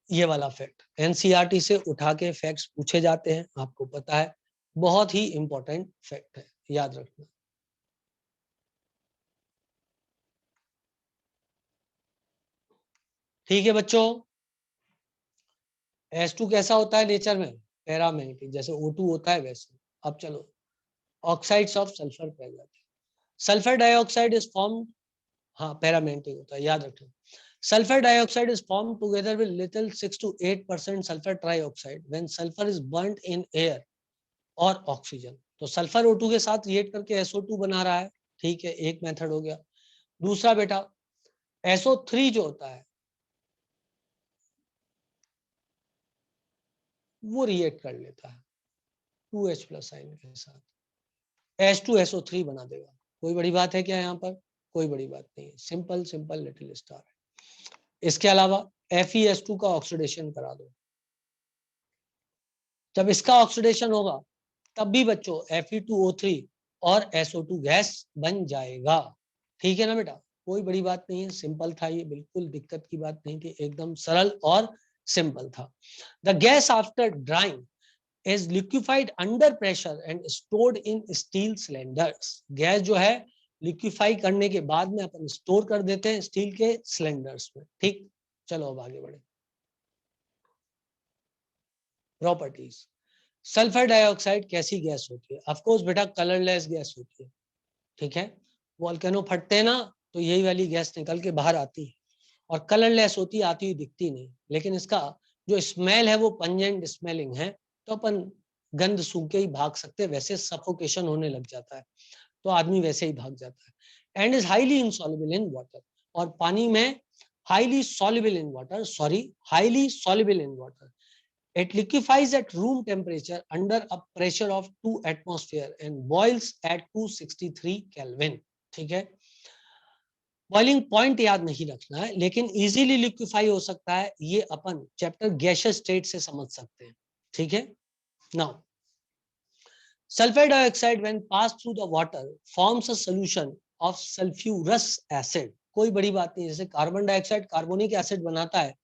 ये वाला फैक्ट NCERT से उठा के फैक्ट्स पूछे जाते हैं, आपको पता है, बहुत ही इंपॉर्टेंट फैक्ट है, याद रखना। ठीक है बच्चों, S2 कैसा होता है नेचर में? पैरामैग्नेटिक, जैसे O2 होता है वैसे। अब चलो ऑक्साइड्स ऑफ सल्फर पे जाते हैं। सल्फर डाइऑक्साइड इज फॉर्म्ड, हाँ पैरामैग्नेटिक होता है, याद रखना। Sulfur dioxide is formed together with little 6 to 8% sulfur trioxide when sulfur is burnt in air or oxygen। तो सल्फर O2 के साथ रिएक्ट करके SO2 बना रहा है, ठीक है, एक मेथड हो गया। दूसरा बेटा SO3 जो होता है वो रिएक्ट कर लेता है 2H प्लस आयन के साथ, H2SO3 बना देगा। कोई बड़ी बात है क्या यहाँ पर? कोई बड़ी बात नहीं है, सिंपल सिंपल लिटिल स्टार है। इसके अलावा FeS2 का ऑक्सीडेशन करा दो, जब इसका ऑक्सीडेशन होगा तब भी बच्चों Fe2O3 और SO2 गैस बन जाएगा, ठीक है ना बेटा? कोई बड़ी बात नहीं है, सिंपल था ये, बिल्कुल दिक्कत की बात नहीं थी, एकदम सरल और सिंपल था। The gas after drawing is liquefied under pressure and stored in steel cylinders। Gas जो है लिक्विफाई करने के बाद में अपन स्टोर कर देते हैं स्टील के सिलेंडर्स में, ठीक। चलो अब आगे बढ़े। प्रॉपर्टीज, सल्फर डाइऑक्साइड कैसी गैस होती है? ऑफ कोर्स बेटा कलरलेस गैस होती है, ठीक है। वोल्केनो फटते हैं ना तो यही वाली गैस निकल के बाहर आती है, और कलरलेस होती है, आती हुई दिखती नहीं, लेकिन इसका जो स्मेल है वो पंजेंट स्मेलिंग है, तो अपन गंध सूंघ के ही भाग सकते हैं, वैसे सफोकेशन होने लग जाता है तो आदमी वैसे ही भाग जाता है। And is highly insoluble in water, और पानी में highly soluble in water, sorry highly soluble in water. It liquefies at room temperature under a pressure of 2 atmosphere and boils at 263 Kelvin, ठीक है। बॉइलिंग पॉइंट याद नहीं रखना है, लेकिन इजीली लिक्विफाई हो सकता है, ये अपन चैप्टर गैसियस स्टेट से समझ सकते हैं, ठीक है। Now sulphur dioxide when pass through the water forms a solution of sulphurous acid. कोई बड़ी बात नहीं, जैसे कार्बन डाइऑक्साइड कार्बोनिक एसिड बनाता है,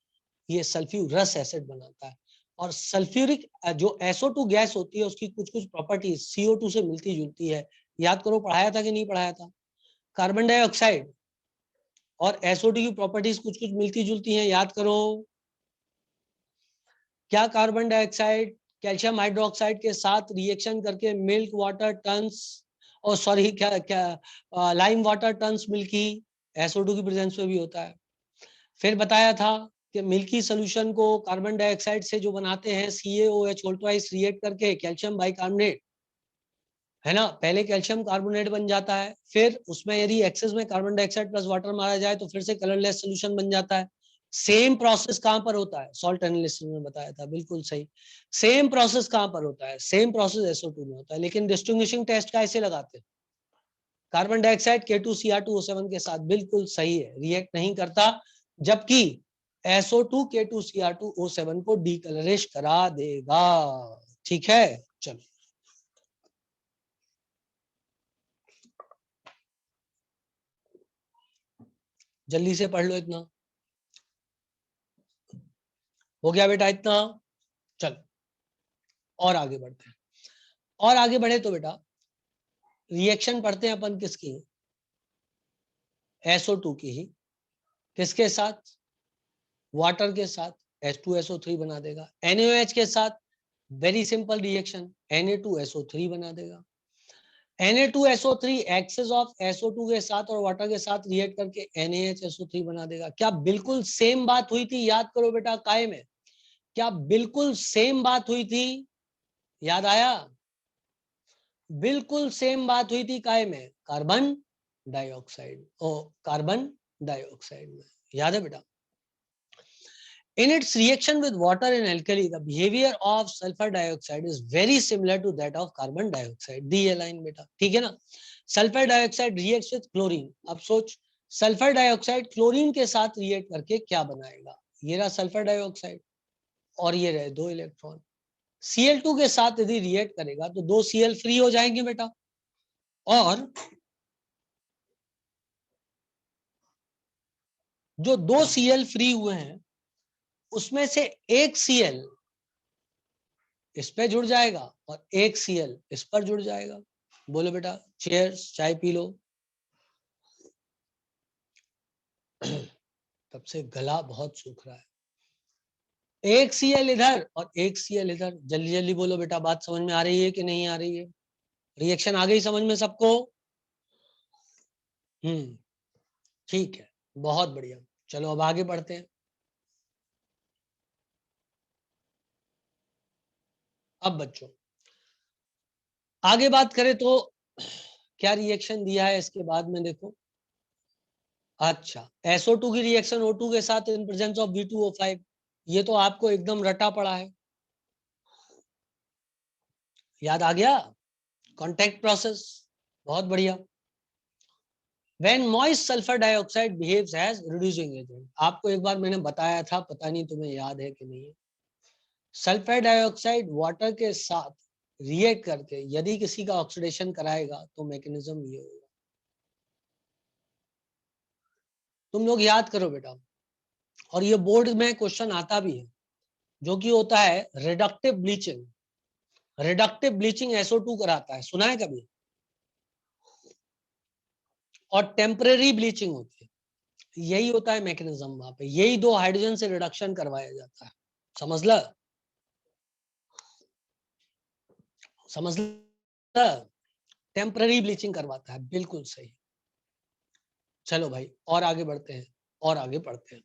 ये सल्फ्यूरस एसिड बनाता है। और सल्फ्यूरिक जो SO2 गैस होती है उसकी कुछ कुछ प्रॉपर्टीज CO2 से मिलती जुलती है, याद करो, पढ़ाया था कि नहीं पढ़ाया था? कार्बन डाइऑक्साइड और SO2 की प्रॉपर्टीज कुछ कुछ मिलती जुलती हैं, याद करो। क्या कार्बन डाइऑक्साइड कैल्शियम हाइड्रोक्साइड के साथ रिएक्शन करके मिल्क वाटर टर्न्स, और सॉरी क्या क्या lime water turns milky, SO2 की प्रेजेंस में भी होता है। फिर बताया था कि मिल्की सोल्यूशन को कार्बन डाइऑक्साइड से जो बनाते हैं CaOH ट्वाइस रिएक्ट करके कैल्शियम बाइकार्बोनेट, है ना, पहले कैल्शियम कार्बोनेट बन जाता है, फिर उसमें यदि एक्सेस में कार्बन डाइऑक्साइड प्लस वाटर मारा जाए तो फिर से कलरलेस सोल्यूशन बन जाता है। सेम प्रोसेस कहां पर होता है? सॉल्ट एनालिसिस में बताया था, बिल्कुल सही। सेम प्रोसेस कहां पर होता है? सेम प्रोसेस SO2 में होता है, लेकिन डिस्टिंग्विशिंग टेस्ट कैसे लगाते हैं? कार्बन डाइऑक्साइड K2Cr2O7 के साथ, बिल्कुल सही है, रिएक्ट नहीं करता, जबकि SO2 K2Cr2O7 को डीकलरेश करा देगा। ठीक है, चलो जल्दी से पढ़ लो, इतना हो गया बेटा, इतना। चलो और आगे बढ़ते हैं, और आगे बढ़े तो बेटा रिएक्शन पढ़ते हैं अपन किसकी? SO2 की ही। किसके साथ? वाटर के साथ, H2SO3 बना देगा। NaOH के साथ वेरी सिंपल रिएक्शन, Na2SO3 बना देगा। Na2SO3 एक्सेस ऑफ SO2 के साथ और वाटर के साथ रिएक्ट करके NaHSO3 बना देगा। क्या बिल्कुल सेम बात हुई थी? याद करो बेटा, काय में क्या बिल्कुल सेम बात हुई थी? याद आया? बिल्कुल सेम बात हुई थी काय में? Carbon dioxide, oh carbon dioxide में। याद है बेटा? In its reaction with water in alkali, the behavior of sulfur dioxide is very similar to that of carbon dioxide. दी ये लाइन बेटा, ठीक है ना? Sulphur dioxide reacts with chlorine. अब सोच, सल्फर डाइऑक्साइड क्लोरीन के साथ रिएक्ट करके क्या बनाएगा? ये रहा सल्फर डाइऑक्साइड और ये रहे 2 इलेक्ट्रॉन। Cl2 के साथ यदि रिएक्ट करेगा तो 2 Cl फ्री हो जाएंगे बेटा, और जो 2 Cl फ्री हुए हैं उसमें से एक Cl इस पे जुड़ जाएगा और एक Cl इस पर जुड़ जाएगा। बोलो बेटा, चेयर्स, चाय पी लो। तब से गला बहुत सूख रहा है। एक Cl इधर और एक Cl इधर, जल्दी जल्दी बोलो बेटा, बात समझ में आ रही है कि नहीं आ रही है? रिएक्शन आ गई समझ में सबको? ठीक है, बहुत बढ़िया। चलो अब आगे बढ़ते हैं। अब बच्चों आगे बात करें तो क्या रिएक्शन दिया है इसके बाद में, देखो। अच्छा, SO2 की रिएक्शन O2 के साथ इन प्रेजेंस ऑफ V2O5, ये तो आपको एकदम रटा पड़ा है, याद आ गया? कॉन्टैक्ट प्रोसेस, बहुत बढ़िया। When moist sulfur dioxide behaves as reducing agent, आपको एक बार मैंने बताया था, पता नहीं तुम्हें याद है कि नहीं है। सल्फर डाइऑक्साइड वाटर के साथ रिएक्ट करके यदि किसी का ऑक्सीडेशन कराएगा तो मैकेनिज्म ये होगा। तुम लोग याद करो बेटा, और ये बोर्ड में क्वेश्चन आता भी है, जो कि होता है reductive bleaching. Reductive bleaching SO2 कराता है, सुना है कभी? और टेम्परेरी ब्लीचिंग होती है, यही होता है मैकेनिज्म वहां पे, यही 2 हाइड्रोजन से रिडक्शन करवाया जाता है। समझ ल, समझ ल, टेम्परेरी ब्लीचिंग करवाता है, बिल्कुल सही। चलो भाई और आगे बढ़ते हैं, और आगे पढ़ते हैं।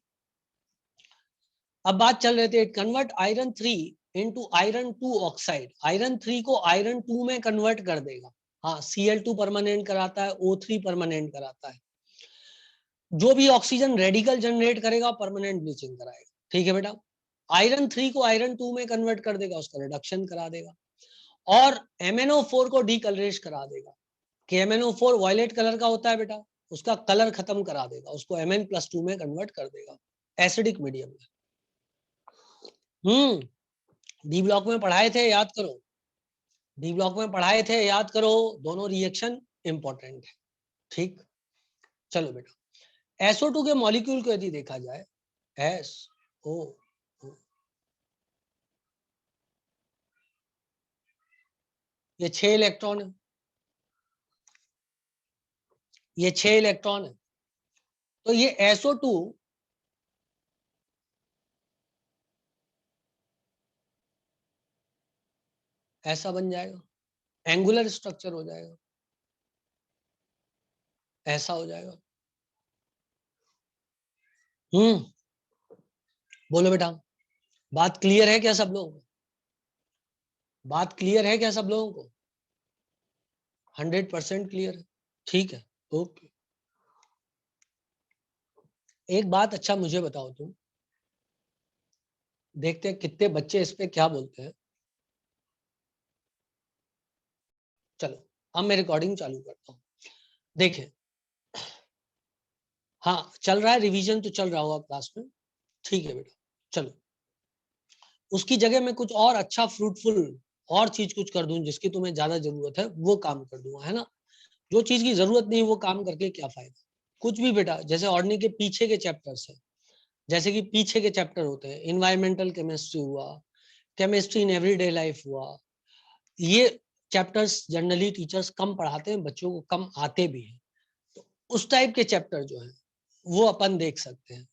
अब बात चल रही थी convert iron 3 into iron 2 oxide. Iron 3 को आयरन 2 में कन्वर्ट कर देगा। हाँ, Cl2 परमानेंट कराता है, O3 परमानेंट कराता है। जो भी ऑक्सीजन रेडिकल जनरेट करेगा परमानेंट ब्लीचिंग कराएगा। ठीक है बेटा? आयरन 3 को आयरन 2 में कन्वर्ट कर देगा, उसका रिडक्शन करा देगा, और MnO4 को डीकलरेश करा देगा कि MnO4 वायलेट कलर का होता है बेटा, उसका कलर खत्म करा देगा, उसको Mn+2 में कन्वर्ट कर देगा एसिडिक मीडियम में। डी ब्लॉक में पढ़ाए थे, याद करो। डी ब्लॉक में पढ़ाए थे, याद करो। दोनों रिएक्शन इंपॉर्टेंट है। ठीक, चलो बेटा SO2 के मॉलिक्यूल को यदि देखा जाए, SO, ये 6 इलेक्ट्रॉन है, ये 6 इलेक्ट्रॉन है, तो ये SO2 ऐसा बन जाएगा, एंगुलर स्ट्रक्चर हो जाएगा, ऐसा हो जाएगा। बोलो बेटा, बात क्लियर है क्या सब लोगों को? बात क्लियर है क्या सब लोगों को? 100% क्लियर है, ठीक है, ओके। एक बात अच्छा मुझे बताओ तुम, देखते हैं कितने बच्चे इस पे क्या बोलते हैं। चलो अब मैं रिकॉर्डिंग चालू करता हूँ। देखिए, हाँ चल रहा है, रिवीजन तो चल रहा होगा क्लास में, ठीक है बेटा। चलो उसकी जगह मैं कुछ और अच्छा फ्रूटफुल और चीज कुछ कर दूं जिसकी तुम्हें ज्यादा जरूरत है, वो काम कर दूंगा, है ना। जो चीज की जरूरत नहीं वो काम करके क्या फायदा। कुछ भी बेटा, जैसे ऑर्डिनरी के पीछे के चैप्टर्स है, जैसे कि पीछे के चैप्टर होते हैं, इन्वायरमेंटल केमिस्ट्री हुआ, केमिस्ट्री इन एवरीडे लाइफ हुआ, ये चैप्टर्स जनरली टीचर्स कम पढ़ाते हैं, बच्चों को कम आते भी हैं। तो उस टाइप के चैप्टर जो है वो अपन देख सकते हैं,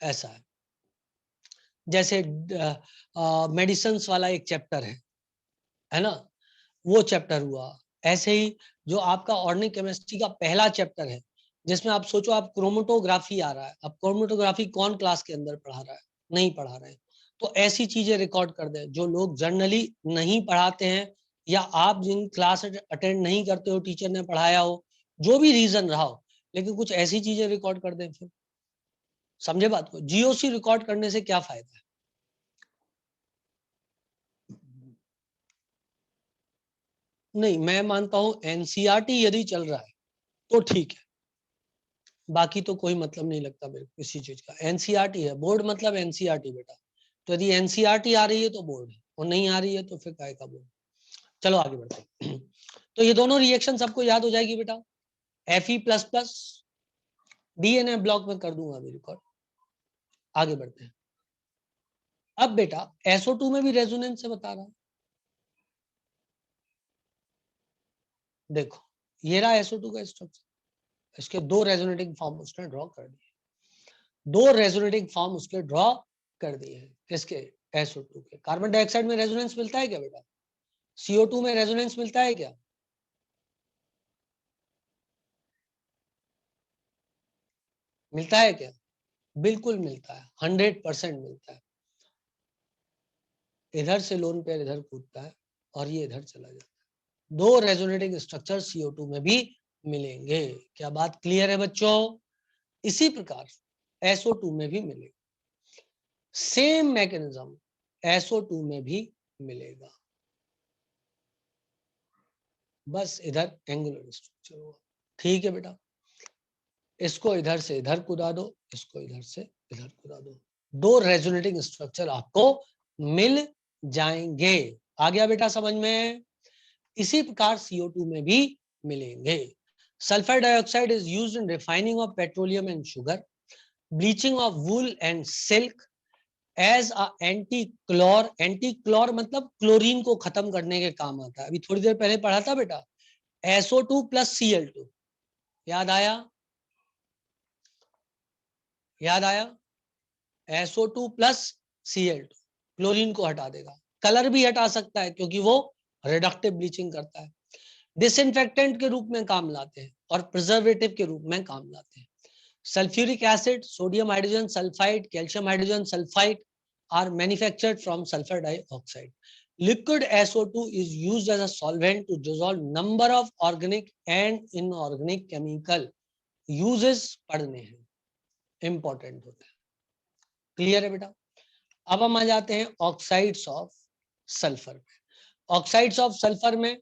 ऐसा है। जैसे मेडिसिन वाला एक चैप्टर है ना, वो चैप्टर हुआ। ऐसे ही जो आपका ऑर्गेनिक केमिस्ट्री का पहला चैप्टर है, जिसमें आप सोचो आप क्रोमेटोग्राफी आ रहा है, अब क्रोमेटोग्राफी कौन क्लास के अंदर पढ़ा रहा है, नहीं पढ़ा रहे हैं। तो ऐसी चीजें रिकॉर्ड कर दें जो लोग जनरली नहीं पढ़ाते हैं, या आप जिन क्लास अटेंड नहीं करते हो, टीचर ने पढ़ाया हो, जो भी रीजन रहा हो, लेकिन कुछ ऐसी चीजें रिकॉर्ड कर दें। फिर समझे बात को, जीओसी रिकॉर्ड करने से क्या फायदा है? नहीं, मैं मानता हूं एनसीईआरटी यदि चल रहा है तो ठीक है, बाकी तो कोई मतलब नहीं लगता मेरे को किसी चीज का। एनसीईआरटी है, बोर्ड मतलब एनसीईआरटी बेटा। तो यदि एनसीईआरटी आ रही है तो बोर्ड है, और नहीं आ रही है तो फिर काय का बोर्ड। चलो आगे बढ़ते हैं। तो ये दोनों रिएक्शन सबको याद हो जाएगी बेटा, Fe++ डीएनए ब्लॉक में कर दूंगा अभी रिकॉर्ड। आगे बढ़ते हैं। अब बेटा SO2 में भी रेजोनेंस से बता रहा है, देखो ये रहा SO2 का स्ट्रक्चर, इसके दो रेजोनेटिंग फॉर्म उसने ड्रॉ कर दिए, दो रेजोनेटिंग फॉर्म उसके ड्रॉ कर दिए हैं। किसके? SO2 के। कार्बन डाइऑक्साइड में रेजोनेंस मिलता है क्या बेटा? CO2 में रेजोनेंस मिलता है क्या? मिलता है क्या? बिल्कुल मिलता है, 100% मिलता है। इधर से लोन पेयर इधर कूदता है और ये इधर चला जाता है। दो रेजोनेटिंग स्ट्रक्चर CO2 में भी मिलेंगे। क्या बात क्लियर है बच्चों? इसी प्रकार SO2 में भी मिलेगा, सेम मैकेनिज्म SO2 में भी मिलेगा, बस इधर एंगुलर स्ट्रक्चर होगा। ठीक है बेटा, इसको इधर से इधर कूदा दो, इसको इधर से इधर कूदा दो, दो रेजोनेटिंग स्ट्रक्चर आपको मिल जाएंगे। आ गया बेटा समझ में? इसी प्रकार CO2 में भी मिलेंगे। Sulphur dioxide is used in refining of petroleum and sugar, bleaching of wool and silk, as a anti chlor. Anti chlor मतलब क्लोरीन को खत्म करने के काम आता है। अभी थोड़ी देर पहले पढ़ा था बेटा, SO2 + Cl2, याद आया? याद आया? SO2 + Cl2 क्लोरीन को हटा देगा, कलर भी हटा सकता है क्योंकि वो रिडक्टिव ब्लीचिंग करता है, डिसइंफेक्टेंट के रूप में काम लाते हैं और प्रिजर्वेटिव के रूप में काम लाते हैं। Sulphuric acid, sodium hydrogen sulphide, calcium hydrogen sulphide are manufactured from sulfur dioxide. Liquid SO2 is used as a solvent to dissolve number of organic and inorganic chemical. Uses पढ़ने हैं, इंपॉर्टेंट होता है। Clear है बेटा? अब हम आ जाते हैं ऑक्साइड्स ऑफ सल्फर में। ऑक्साइड्स ऑफ सल्फर में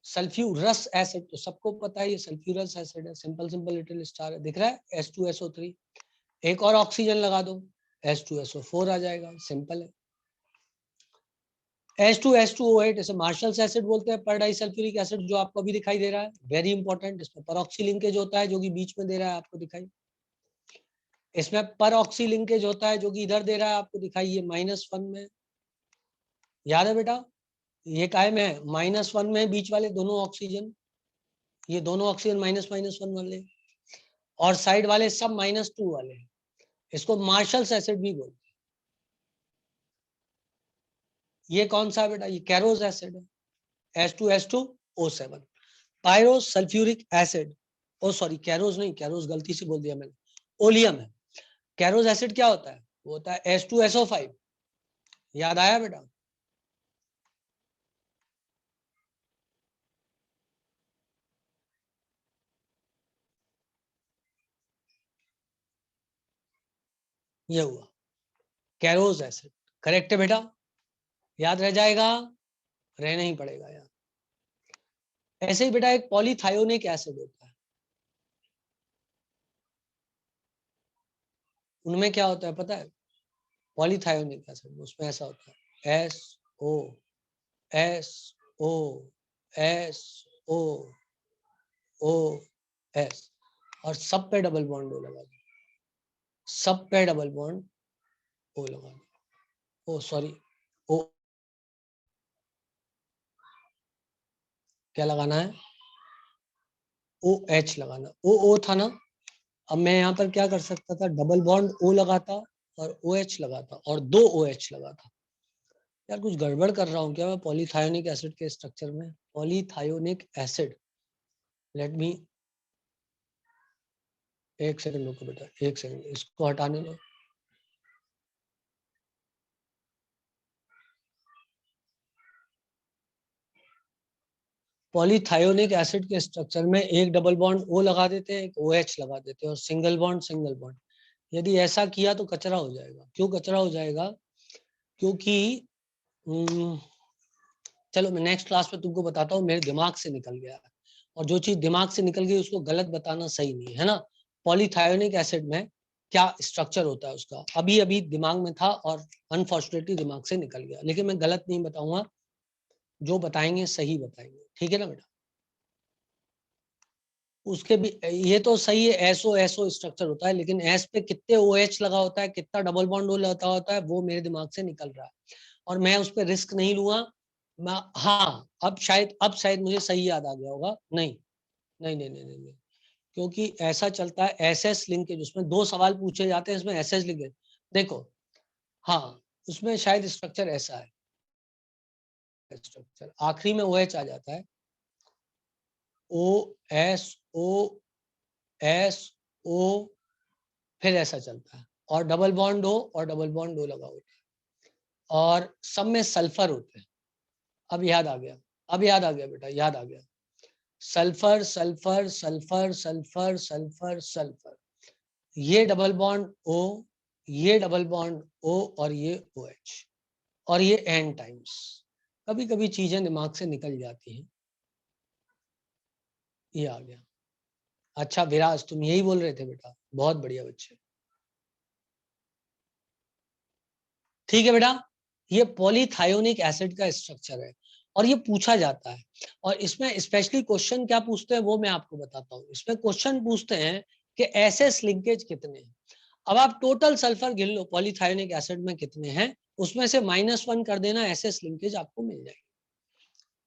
सल्फ्यूरस एसिड, तो सबको पता है ये सल्फ्यूरस एसिड है, सिंपल सिंपल लिटिल स्टार है, दिख रहा है H2SO3, एक और ऑक्सीजन लगा दो H2SO4 आ जाएगा, सिंपल है। H2H2O8 इसे मार्शल्स एसिड बोलते हैं, पर डाइसल्फ्यूरिक एसिड जो आपको अभी दिखाई दे रहा है, वेरी इंपॉर्टेंट। इसमें परऑक्सी लिंकेज होता है जो कि बीच में दे रहा है आपको दिखाई, इसमें परऑक्सी लिंकेज होता है जो कि इधर दे रहा है आपको दिखाई, ये -1 में, याद है बेटा? ये काय में है? -1 में बीच वाले दोनों ऑक्सीजन, ये दोनों ऑक्सीजन -1 वाले, और साइड वाले सब -2 वाले, इसको मार्शल्स एसिड भी बोलते हैं। ये कौन सा है बेटा? ये कैरोज एसिड है, H2H2O7। पायरोस सल्फ्यूरिक एसिड, ओ सॉरी कैरोज नहीं, कैरोज गलती से बोल दिया मैंने, ओलियम है। कैरोज एसिड क्या होता है? वो होता है H2SO5। याद आया बेटा? ये हुआ कैरोज एसिड। करेक्ट है बेटा? याद रह जाएगा? रहना ही पड़ेगा यार। ऐसे ही बेटा एक पॉलीथायोनिक एसिड होता है, उनमें क्या होता है पता है? पॉलीथायोनिक एसिड उसमें ऐसा होता है SO SO SO OS और सब पे डबल बॉन्ड O लगा दो, सब पे डबल बॉन्ड O लगा दो। ओ सॉरी, O क्या लगाना है? OH लगाना। O था ना, अब मैं यहाँ पर क्या कर सकता था? डबल बॉन्ड O लगाता और OH लगाता और 2 OH लगाता। यार कुछ गड़बड़ कर रहा हूँ क्या मैं पॉलीथायोनिक एसिड के स्ट्रक्चर में? पॉलीथायोनिक एसिड, लेट मी, एक सेकंड रुको बेटा, एक सेकंड, इसको हटाने दो। पॉलीथायोनिक एसिड के स्ट्रक्चर में एक डबल बॉन्ड O लगा देते हैं, एक OH लगा देते हैं और सिंगल बॉन्ड। यदि ऐसा किया तो कचरा हो जाएगा। क्यों कचरा हो जाएगा? क्योंकि चलो मैं नेक्स्ट क्लास में तुमको बताता हूँ, मेरे दिमाग से निकल गया है, और जो चीज दिमाग से निकल गई उसको गलत बताना सही नहीं है ना। पॉलीथायोनिक एसिड में क्या स्ट्रक्चर होता है उसका, अभी अभी दिमाग में था और अनफॉर्चुनेटली दिमाग से निकल गया, लेकिन मैं गलत नहीं बताऊंगा, जो बताएंगे सही बताएंगे, ठीक है ना बेटा? उसके भी ये तो सही है, एसओ स्ट्रक्चर होता है, लेकिन एस पे कितने OH लगा होता है, कितना डबल बॉन्ड लगा होता है, वो मेरे दिमाग से निकल रहा है और मैं उस पर रिस्क नहीं लूंगा। हाँ, अब शायद मुझे सही याद आ गया होगा। नहीं नहीं नहीं नहीं नहीं, नहीं। क्योंकि ऐसा चलता है एसएस लिंकेज, उसमें 2 सवाल पूछे जाते हैं, इसमें एसएस लिंकेज देखो। हाँ, उसमें शायद स्ट्रक्चर ऐसा है, स्ट्रक्चर आखिरी में OH आ जाता है, OSO फिर ऐसा चलता है और डबल बॉन्ड O और डबल बॉन्ड O लगा होता है और सब में सल्फर होते हैं। अब याद आ गया, अब याद आ गया बेटा, याद आ गया। Sulphur sulphur sulphur sulphur sulphur sulphur, ये डबल बॉन्ड O, ये डबल बॉन्ड O और ये OH और ये N टाइम्स। कभी कभी चीजें दिमाग से निकल जाती हैं। ये आ गया। अच्छा विराज, तुम यही बोल रहे थे बेटा, बहुत बढ़िया बच्चे। ठीक है बेटा, ये पॉलीथायोनिक एसिड का स्ट्रक्चर है और ये पूछा जाता है, और इसमें स्पेशली क्वेश्चन क्या पूछते हैं वो मैं आपको बताता हूँ। इसमें क्वेश्चन पूछते हैं कि एसएस लिंकेज कितने हैं। अब आप टोटल सल्फर गिन लो पॉलीथायोनिक एसिड में कितने हैं, उसमें से -1 कर देना, एसएस लिंकेज आपको मिल जाएगी।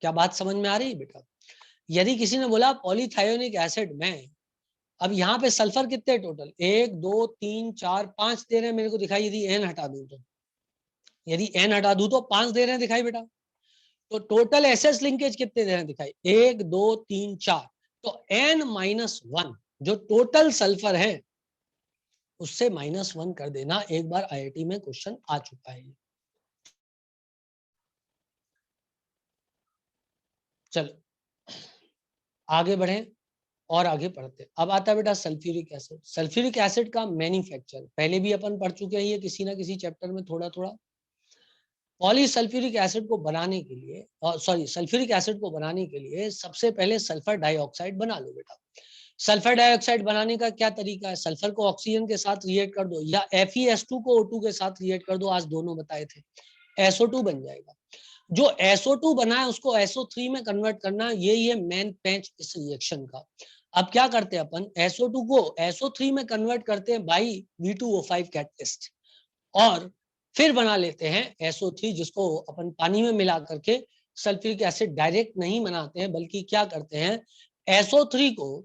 क्या बात समझ में आ रही है बेटा? यदि किसी ने बोला पॉलीथायोनिक एसिड में, अब यहाँ पे सल्फर कितने टोटल, 1 2 3 4 5 दे रहे हैं मेरे को दिखाई, यदि N हटा दूं तो, यदि N हटा दूं तो 5 दे रहे हैं दिखाई बेटा। तो टोटल एसएस लिंकेज कितने दे रहे हैं दिखाई, 1 2 3 4, तो N-1 जो टोटल सल्फर है उससे -1 कर देना। एक बार आईआईटी में क्वेश्चन आ चुका है। चलो आगे बढ़े और आगे पढ़ते। अब आता है बेटा सल्फ्यूरिक एसिड। सल्फ्यूरिक एसिड का मैन्युफैक्चर पहले भी अपन पढ़ चुके हैं, ये किसी ना किसी चैप्टर में थोड़ा थोड़ा। पॉलीसल्फ्यूरिक एसिड को बनाने के लिए, सॉरी सल्फ्यूरिक एसिड को बनाने के लिए सबसे पहले सल्फर डाइऑक्साइड बना लो बेटा। सल्फर डाइऑक्साइड बनाने का क्या तरीका है, सल्फर को ऑक्सीजन के साथ रिएक्ट कर दो या FeS2 को O2 के साथ रिएक्ट कर दो, आज दोनों बताए थे, SO2 बन जाएगा। जो SO2 बना है उसको SO3 में कन्वर्ट करना, यही है मेन पेंच इस रिएक्शन का। अब क्या करते हैं अपन, SO2 को SO3 में कन्वर्ट करते हैं बाई V2O5 कैटलिस्ट, और फिर बना लेते हैं SO3, जिसको अपन पानी में मिला करके सल्फ्यूरिक एसिड डायरेक्ट नहीं बनाते हैं, बल्कि क्या करते हैं, SO3 को,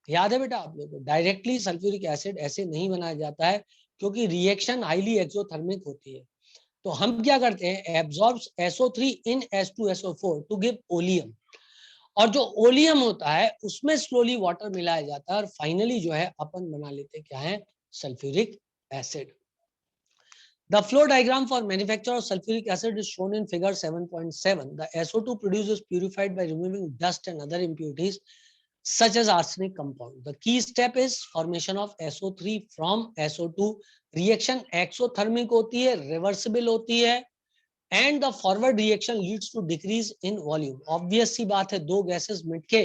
याद है बेटा आप लोगों को, डायरेक्टली सल्फ्यूरिक एसिड ऐसे नहीं बनाया जाता है क्योंकि रिएक्शन हाईली एक्सोथर्मिक होती है। तो हम क्या करते हैं, absorbs SO3 in H2SO4 to give oleum, और जो ओलियम होता है उसमें स्लोली वाटर मिलाया जाता है और फाइनली जो है अपन बना लेते क्या है, sulphuric acid. The flow diagram for manufacture of sulfuric acid is shown in figure 7.7. The SO2 produced is purified by removing dust and other impurities such as arsenic compound. The key step is formation of SO3 from SO2. Reaction exothermic होती है, reversible होती है, and the forward reaction leads to decrease in volume. Obvious सी बात है, दो gases Mitke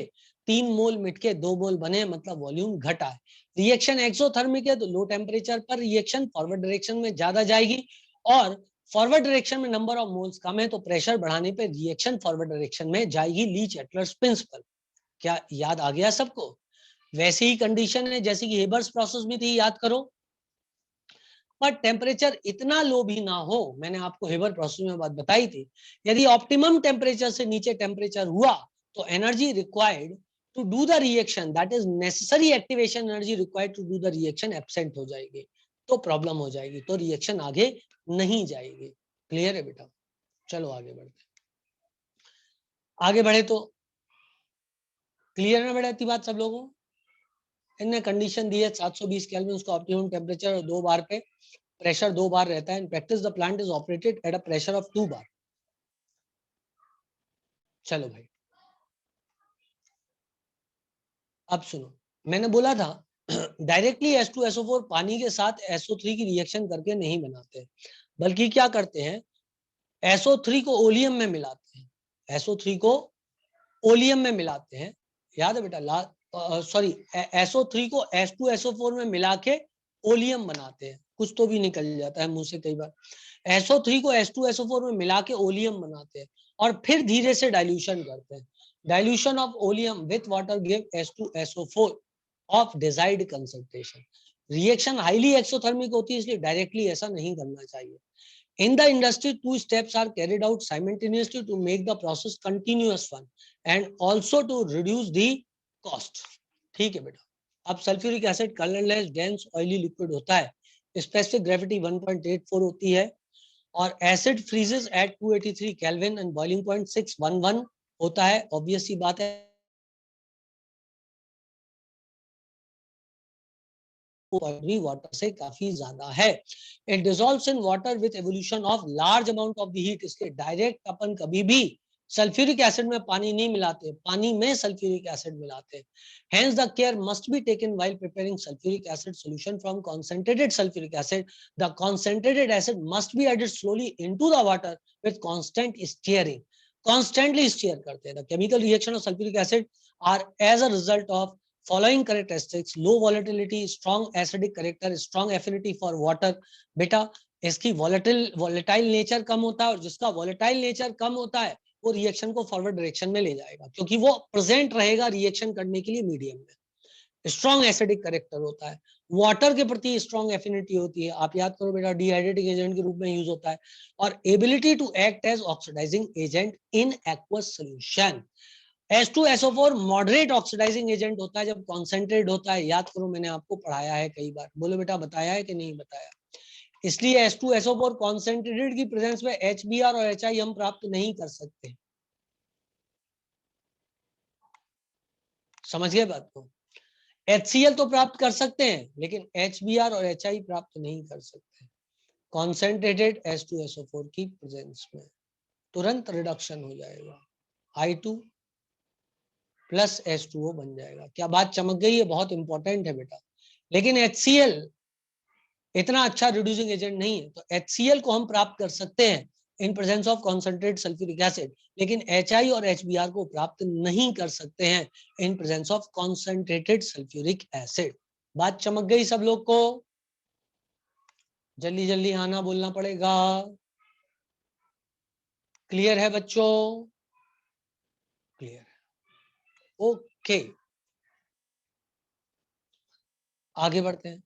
3 मोल मिटके 2 मोल बने, मतलब volume घटा है. रिएक्शन एक्सोथर्मिक है तो लो टेम्परेचर पर रिएक्शन फॉरवर्ड डायरेक्शन में ज्यादा जाएगी, और फॉरवर्ड डायरेक्शन में नंबर ऑफ मोल्स कम है तो प्रेशर बढ़ाने पे रिएक्शन फॉरवर्ड डायरेक्शन में जाएगी लीच-एटलर्स प्रिंसिपल. क्या याद आ गया सबको? वैसे ही कंडीशन है जैसे कि हेबर्स प्रोसेस में थी, याद करो. पर टेम्परेचर इतना लो भी ना हो, मैंने आपको हेबर प्रोसेस में बात बताई थी. यदि ऑप्टिमम टेम्परेचर से नीचे टेम्परेचर हुआ तो energy required to do the reaction, that is necessary activation energy required to do the reaction absent हो जाएगी, तो प्रॉब्लम हो जाएगी, तो रिएक्शन आगे नहीं जाएगी. क्लियर है बेटा? चलो आगे बढ़ते. आगे बढ़े तो क्लियर है बेटा इतनी बात सब लोगों? इनने कंडीशन दी है 720 केल्विन उसका ऑप्टिमम टेम्परेचर और 2 बार पे प्रेशर 2 बार रहता है. In practice the plant is operated at a pressure of 2 बार. चलो भाई अब सुनो, मैंने बोला था डायरेक्टली H2SO4 पानी के साथ SO3 की रिएक्शन करके नहीं बनाते, बल्कि क्या करते हैं, SO3 को ओलियम में मिलाते हैं. SO3 को ओलियम में मिलाते हैं, याद है बेटा? सॉरी, SO3 को H2SO4 में मिला के ओलियम बनाते हैं. कुछ तो भी निकल जाता है मुंह से कई बार. SO3 को H2SO4 में मिला के ओलियम बनाते हैं और फिर धीरे से डाइल्यूशन करते हैं. Dilution of oleum with water give H2SO4 of desired concentration. Reaction highly exothermic होती है, इसलिए डायरेक्टली ऐसा नहीं करना चाहिए. In the industry, 2 steps are carried out simultaneously to make the process continuous one and also to reduce the cost. ठीक है बेटा. अब sulphuric acid colourless dense oily liquid होता है, स्पेसिफिक ग्रेविटी 1.84 होती है, और acid freezes at 283 kelvin and boiling point 611 होता है. ऑब्वियस सी बात है, भी वाटर से काफी ज्यादा है. It dissolves in water with evolution of large amount of the heat. इसलिए डायरेक्ट अपन कभी भी सल्फ्यूरिक एसिड में पानी नहीं मिलाते, पानी में सल्फ्यूरिक एसिड मिलाते. Hence the care must be taken while preparing sulphuric acid solution from concentrated sulfuric acid. The concentrated acid must be added slowly into the water with constant stirring. Constantly stir करते हैं. The chemical reaction of sulfuric acid are as a result of following characteristics: low volatility, strong acidic character, strong affinity for water. बेटा इसकी volatile nature कम होता है, और जिसका volatile nature कम होता है वो रिएक्शन को फॉरवर्ड डायरेक्शन में ले जाएगा, क्योंकि वो प्रेजेंट रहेगा रिएक्शन करने के लिए मीडियम में. स्ट्रॉन्ग एसिडिक करेक्टर होता है. वाटर के प्रति स्ट्रॉन्ग एफिनिटी होती है. आप याद करो बेटा, डिहाइड्रेटिंग एजेंट के रूप में यूज होता है. और ability to act as oxidising agent in aqueous solution. H2SO4 moderate oxidising agent होता है जब कॉन्सेंट्रेट होता है. याद करो, मैंने आपको पढ़ाया है कई बार. बोलो बेटा, बताया है कि नहीं बताया? इसलिए H2SO4 कॉन्सेंट्रेटेड की प्रेजेंस में HBr और HI हम प्राप्त नहीं कर सकते. समझ गए बात को? HCl तो प्राप्त कर सकते हैं, लेकिन HBr और HI प्राप्त नहीं कर सकते कॉन्सेंट्रेटेड H2SO4 की प्रेजेंस में. तुरंत रिडक्शन हो जाएगा, I2 प्लस H2O बन जाएगा. क्या बात चमक गई है? बहुत इंपॉर्टेंट है बेटा. लेकिन HCl इतना अच्छा रिड्यूसिंग एजेंट नहीं है, तो HCl को हम प्राप्त कर सकते हैं in presence of concentrated sulphuric acid, लेकिन HI और HBr को प्राप्त नहीं कर सकते हैं in presence of concentrated sulphuric acid. बात चमक गई सब लोग को? जल्दी जल्दी आना बोलना पड़ेगा. क्लियर है बच्चों? क्लियर है. ओके, आगे बढ़ते हैं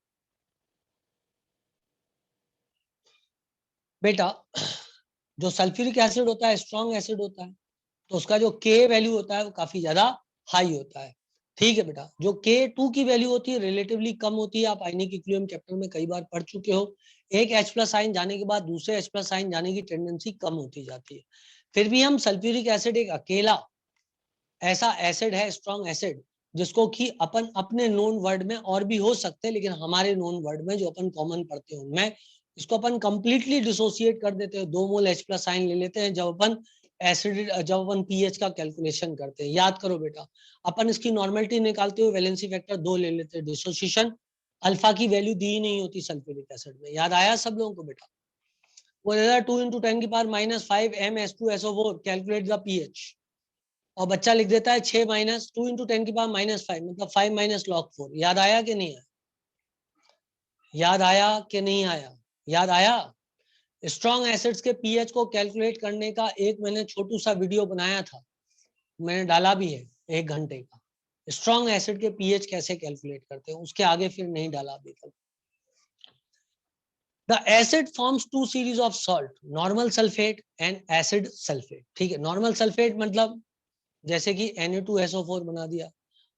बेटा. जो सल्फ्यूरिक एसिड होता है स्ट्रॉन्ग एसिड होता है, तो उसका जो K वैल्यू होता है वो काफी ज्यादा हाई होता है. ठीक है बेटा. जो K2 की वैल्यू होती है रिलेटिवली कम होती है. आप आयनिक इक्विलिब्रियम चैप्टर में कई बार पढ़ चुके हो. एक H+ आयन जाने के बाद दूसरे H+ आयन जाने की टेंडेंसी कम होती जाती है. फिर भी हम सल्फ्यूरिक एसिड एक अकेला ऐसा एसिड है, स्ट्रॉन्ग एसिड, जिसको कि अपन अपने नोन वर्ड में और भी हो सकते हैं, लेकिन हमारे नोन वर्ड में जो अपन कॉमन पढ़ते हैं उनमें इसको अपन कंप्लीटली डिसोसिएट कर देते हैं, 2 मोल H+ आयन ले लेते हैं जब अपन पीएच का कैलकुलेशन करते हैं। याद करो बेटा, अपन इसकी नॉर्मेलिटी निकालते हुए वैलेंसी फैक्टर 2 ले लेते हैं, डिसोसिएशन अल्फा की वैल्यू दी नहीं होती सल्फ्यूरिक एसिड में। याद आया सब लोगों को बेटा? वो 2 × 10⁻⁵ M(S2SO4) कैलकुलेट द पीएच, और बच्चा लिख देता है 6 - 2 × 10⁻⁵ मतलब 5 - log 4। याद आया कि नहीं आया? याद आया कि नहीं आया? याद आया? स्ट्रॉन्ग एसिड्स के पीएच को कैलकुलेट करने का एक मैंने छोटू सा वीडियो बनाया था, मैंने डाला भी है 1 घंटे का। स्ट्रॉन्ग एसिड के पीएच कैसे कैलकुलेट करते हैं, उसके आगे फिर नहीं डाला अभी तक। The acid forms 2 series of salt, normal sulfate and acid sulfate। ठीक है, नॉर्मल सल्फेट मतलब जैसे कि Na2SO4 बना दिया,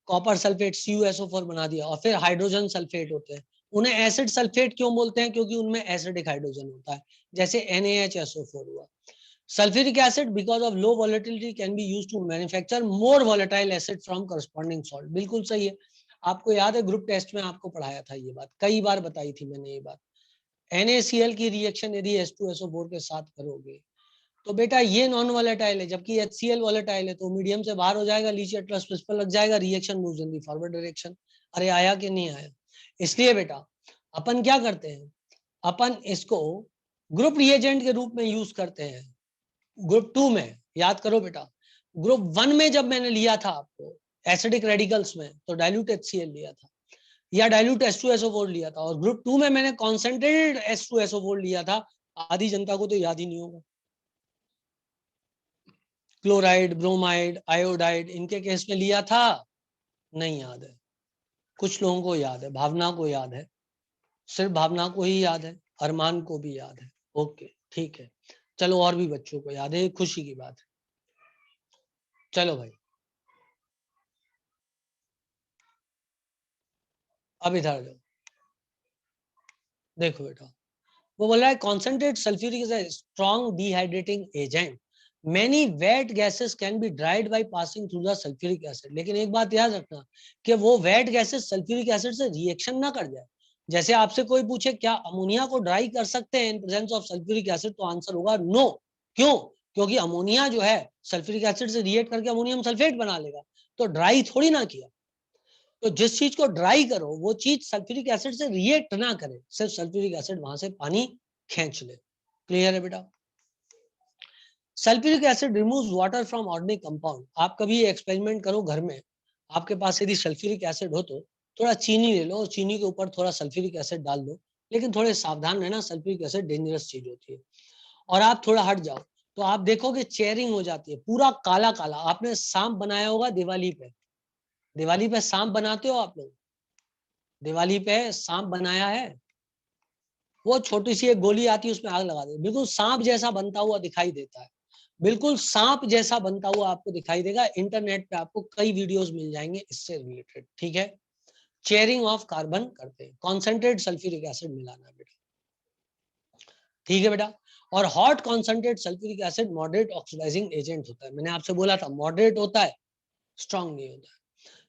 कॉपर सल्फेट CuSO4 बना दिया, और फिर हाइड्रोजन सल्फेट होते हैं। उन्हें एसिड सल्फेट क्यों बोलते हैं? क्योंकि उनमें एसिडिक हाइड्रोजन होता है, जैसे NaHSO4 हुआ। Sulfuric acid because of low volatility can be used to manufacture more volatile acid from corresponding salt। बिल्कुल सही है। आपको याद है ग्रुप टेस्ट में आपको पढ़ाया था ये बात, कई बार बताई थी मैंने ये बात। NaCl की रिएक्शन यदि H2SO4 के साथ करोगे तो बेटा ये नॉन वॉलेटाइल है, जबकि HCl वॉलेटाइल है, तो मीडियम से बाहर हो जाएगा, लीची एटलस पर लग जाएगा, reaction moves in the forward direction. अरे आया कि नहीं आया? इसलिए बेटा अपन क्या करते हैं, अपन इसको ग्रुप रिएजेंट के रूप में यूज करते हैं। ग्रुप 2 में याद करो बेटा, ग्रुप 1 में जब मैंने लिया था आपको एसिडिक रेडिकल्स में, तो डाइल्यूट HCl लिया था या डाइल्यूट H2SO4 लिया था, और ग्रुप 2 में मैंने कॉन्सेंट्रेटेड H2SO4 लिया था। आधी जनता को तो याद ही नहीं होगा। क्लोराइड, ब्रोमाइड, आयोडाइड, इनके केस में लिया था, नहीं याद है। कुछ लोगों को याद है, भावना को याद है, सिर्फ भावना को ही याद है, अरमान को भी याद है। ओके ठीक है, चलो और भी बच्चों को याद है, खुशी की बात है। चलो भाई अब इधर जाओ, देखो बेटा वो बोल रहा है concentrated sulfuric is a strong dehydrating agent, many wet gases can be dried by passing through the sulfuric acid। लेकिन एक बात याद रखना कि वो wet gases सल्फ्यूरिक एसिड से रिएक्शन ना कर जाए। जैसे आपसे कोई पूछे क्या अमोनिया को ड्राई कर सकते हैं in presence of sulphuric acid, तो आंसर होगा नो। क्यों? क्योंकि अमोनिया जो है सल्फ्यूरिक एसिड से रिएक्ट करके अमोनियम सल्फेट बना लेगा, तो ड्राई थोड़ी ना किया। तो जिस चीज को ड्राई करो वो चीज सल्फ्यूरिक एसिड से रिएक्ट ना करे, सिर्फ सल्फ्यूरिक एसिड वहां से पानी खींच ले। क्लियर है बेटा? Sulphuric acid removes water from organic compound. आप कभी एक्सपेरिमेंट करो घर में, आपके पास यदि सल्फ्यूरिक एसिड हो तो थोड़ा चीनी ले लो और चीनी के ऊपर थोड़ा सल्फ्यूरिक एसिड डाल दो, लेकिन थोड़े सावधान रहना, सल्फ्यूरिक एसिड डेंजरस चीज होती है। और आप थोड़ा हट जाओ तो आप देखोगे चेयरिंग हो जाती है, पूरा काला काला। आपने सांप बनाया होगा दिवाली पे, दिवाली पे सांप बनाते हो आप लोग? दिवाली पे सांप बनाया है? वो छोटी सी एक गोली आती है उसमें आग लगा दे, बिल्कुल सांप जैसा बनता हुआ दिखाई देता है, बिल्कुल सांप जैसा बनता हुआ आपको दिखाई देगा। इंटरनेट पे आपको कई वीडियोस मिल जाएंगे इससे रिलेटेड। ठीक है, चेयरिंग ऑफ कार्बन करते हैं, कॉन्सेंट्रेट सल्फ्यूरिक एसिड मिलाना बेटा। ठीक है बेटा, और hot concentrate sulphuric acid moderate oxidising agent होता है। मैंने आपसे बोला था मॉडरेट होता है, स्ट्रॉन्ग नहीं होता है।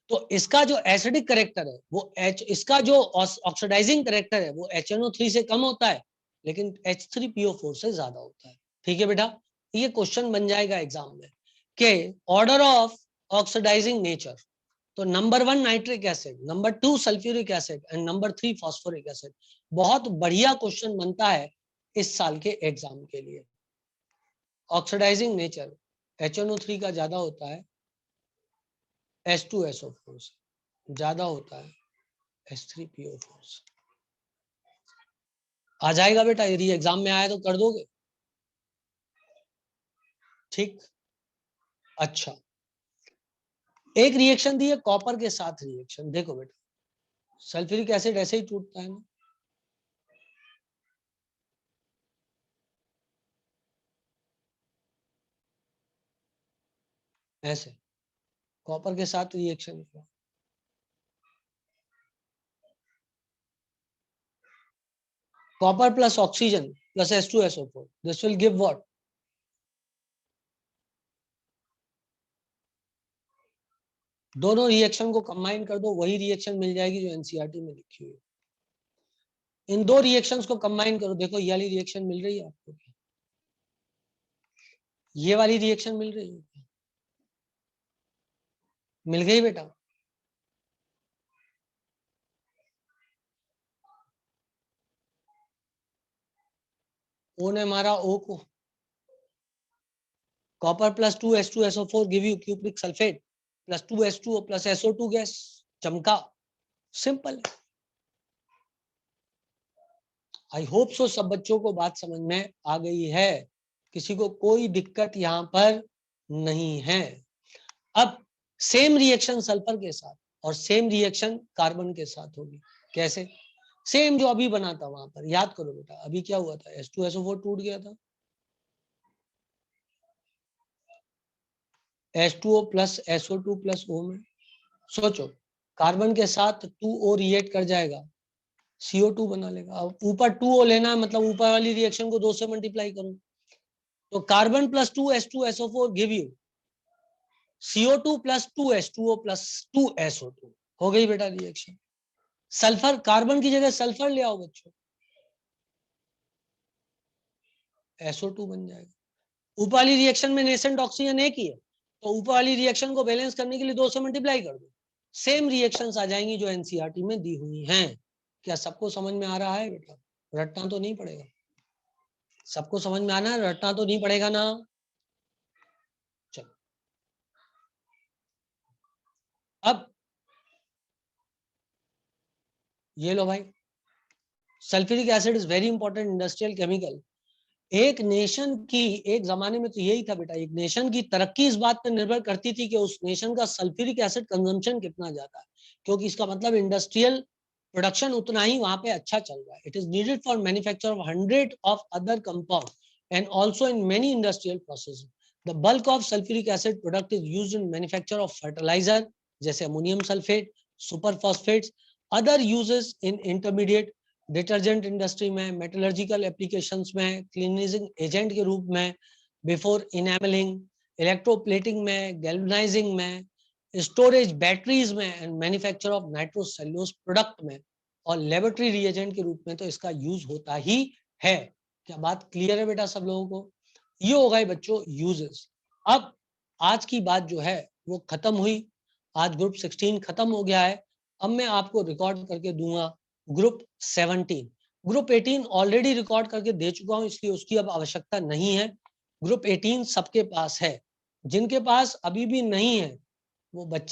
तो इसका जो एसिडिक करेक्टर है वो इसका जो ऑक्सीडाइजिंग करेक्टर है वो HNO3 से कम होता है, लेकिन H3PO4 से ज्यादा होता है। ठीक है बेटा, ये क्वेश्चन बन जाएगा एग्जाम में कि ऑर्डर ऑफ ऑक्सीडाइजिंग नेचर, तो number 1 nitric acid, number 2 sulphuric acid and number 3 phosphoric acid. बहुत बढ़िया क्वेश्चन बनता है इस साल के एग्जाम के लिए। ऑक्सीडाइजिंग नेचर HNO3 का ज्यादा होता है, H2SO4 से ज्यादा होता है H3PO4 से। आ जाएगा बेटा, यदि एग्जाम में आया तो कर दोगे? ठीक, अच्छा एक रिएक्शन दी है कॉपर के साथ रिएक्शन, देखो बेटा सल्फ्यूरिक एसिड ऐसे ही टूटता है ना, ऐसे कॉपर के साथ रिएक्शन किया, copper plus oxygen plus H2SO4, this will give what? दोनों रिएक्शन को कंबाइन कर दो, वही रिएक्शन मिल जाएगी जो एनसीईआरटी में लिखी हुई है। इन दो रिएक्शंस को कंबाइन करो, देखो ये वाली रिएक्शन मिल रही है आपको, ये वाली रिएक्शन मिल रही है, मिल गई बेटा। ओ ने मारा ओ को, copper plus 2H2SO4 give you cupric sulphate plus 2H2O plus SO2 gas, चमका, सिंपल है। आई होप सो सब बच्चों को बात समझ में आ गई है, किसी को कोई दिक्कत यहाँ पर नहीं है। अब सेम रिएक्शन सल्फर के साथ और सेम रिएक्शन कार्बन के साथ होगी, कैसे? सेम जो अभी बना था वहां पर, याद करो बेटा, अभी क्या हुआ था, H2SO4 टूट गया था, H2O plus SO2 plus O में, सोचो कार्बन के साथ 2O रिएक्ट कर जाएगा, CO2 बना लेगा। अब ऊपर 2O लेना है, मतलब ऊपर वाली रिएक्शन को 2 से मल्टीप्लाई करो, तो carbon plus 2H2SO4 give you CO2 plus 2H2O plus 2SO2, हो गई बेटा रिएक्शन। सल्फर, कार्बन की जगह सल्फर ले आओ बच्चों, SO2 बन जाएगा। ऊपर वाली रिएक्शन में नेसेंट ऑक्सीजन एक ही है, तो ऊपर वाली रिएक्शन को बैलेंस करने के लिए 2 से मल्टीप्लाई कर दो, सेम रिएक्शंस आ जाएंगी जो एनसीईआरटी में दी हुई हैं। क्या सबको समझ में आ रहा है बेटा? रटना तो नहीं पड़ेगा, सबको समझ में आना है, रटना तो नहीं पड़ेगा ना। चलो अब ये लो भाई, sulphuric acid is very important industrial chemical. एक नेशन की, एक जमाने में तो यही था बेटा, एक नेशन की तरक्की इस बात पर निर्भर करती थी कि उस नेशन का सल्फ्यूरिक एसिड कंजम्पशन कितना ज्यादा है, क्योंकि इसका मतलब इंडस्ट्रियल प्रोडक्शन उतना ही वहां पे अच्छा चल रहा है। It is needed for manufacture of 100 of other compound and also in many industrial processes. The bulk of sulphuric acid product is used in manufacture of fertiliser जैसे ammonium sulphate, super phosphates, other uses in intermediate, detergent industry में, metallurgical applications में, cleaning agent के रूप में, before enamelling, electroplating में, galvanising में, storage batteries में and manufacture of nitrocellulose product में, और लेबोरेटरी रिएजेंट के रूप में तो इसका यूज होता ही है। क्या बात क्लियर है बेटा सब लोगों को? ये हो गए बच्चों यूजेस। अब आज की बात जो है वो खत्म हुई, आज ग्रुप 16 खत्म हो गया है। अब मैं आपको रिकॉर्ड करके दूंगा ग्रुप 17। ग्रुप 18 ऑलरेडी रिकॉर्ड करके दे चुका हूं, इसलिए उसकी अब आवश्यकता नहीं है। ग्रुप 18 सबके पास है, जिनके पास अभी भी नहीं है वो बच्चे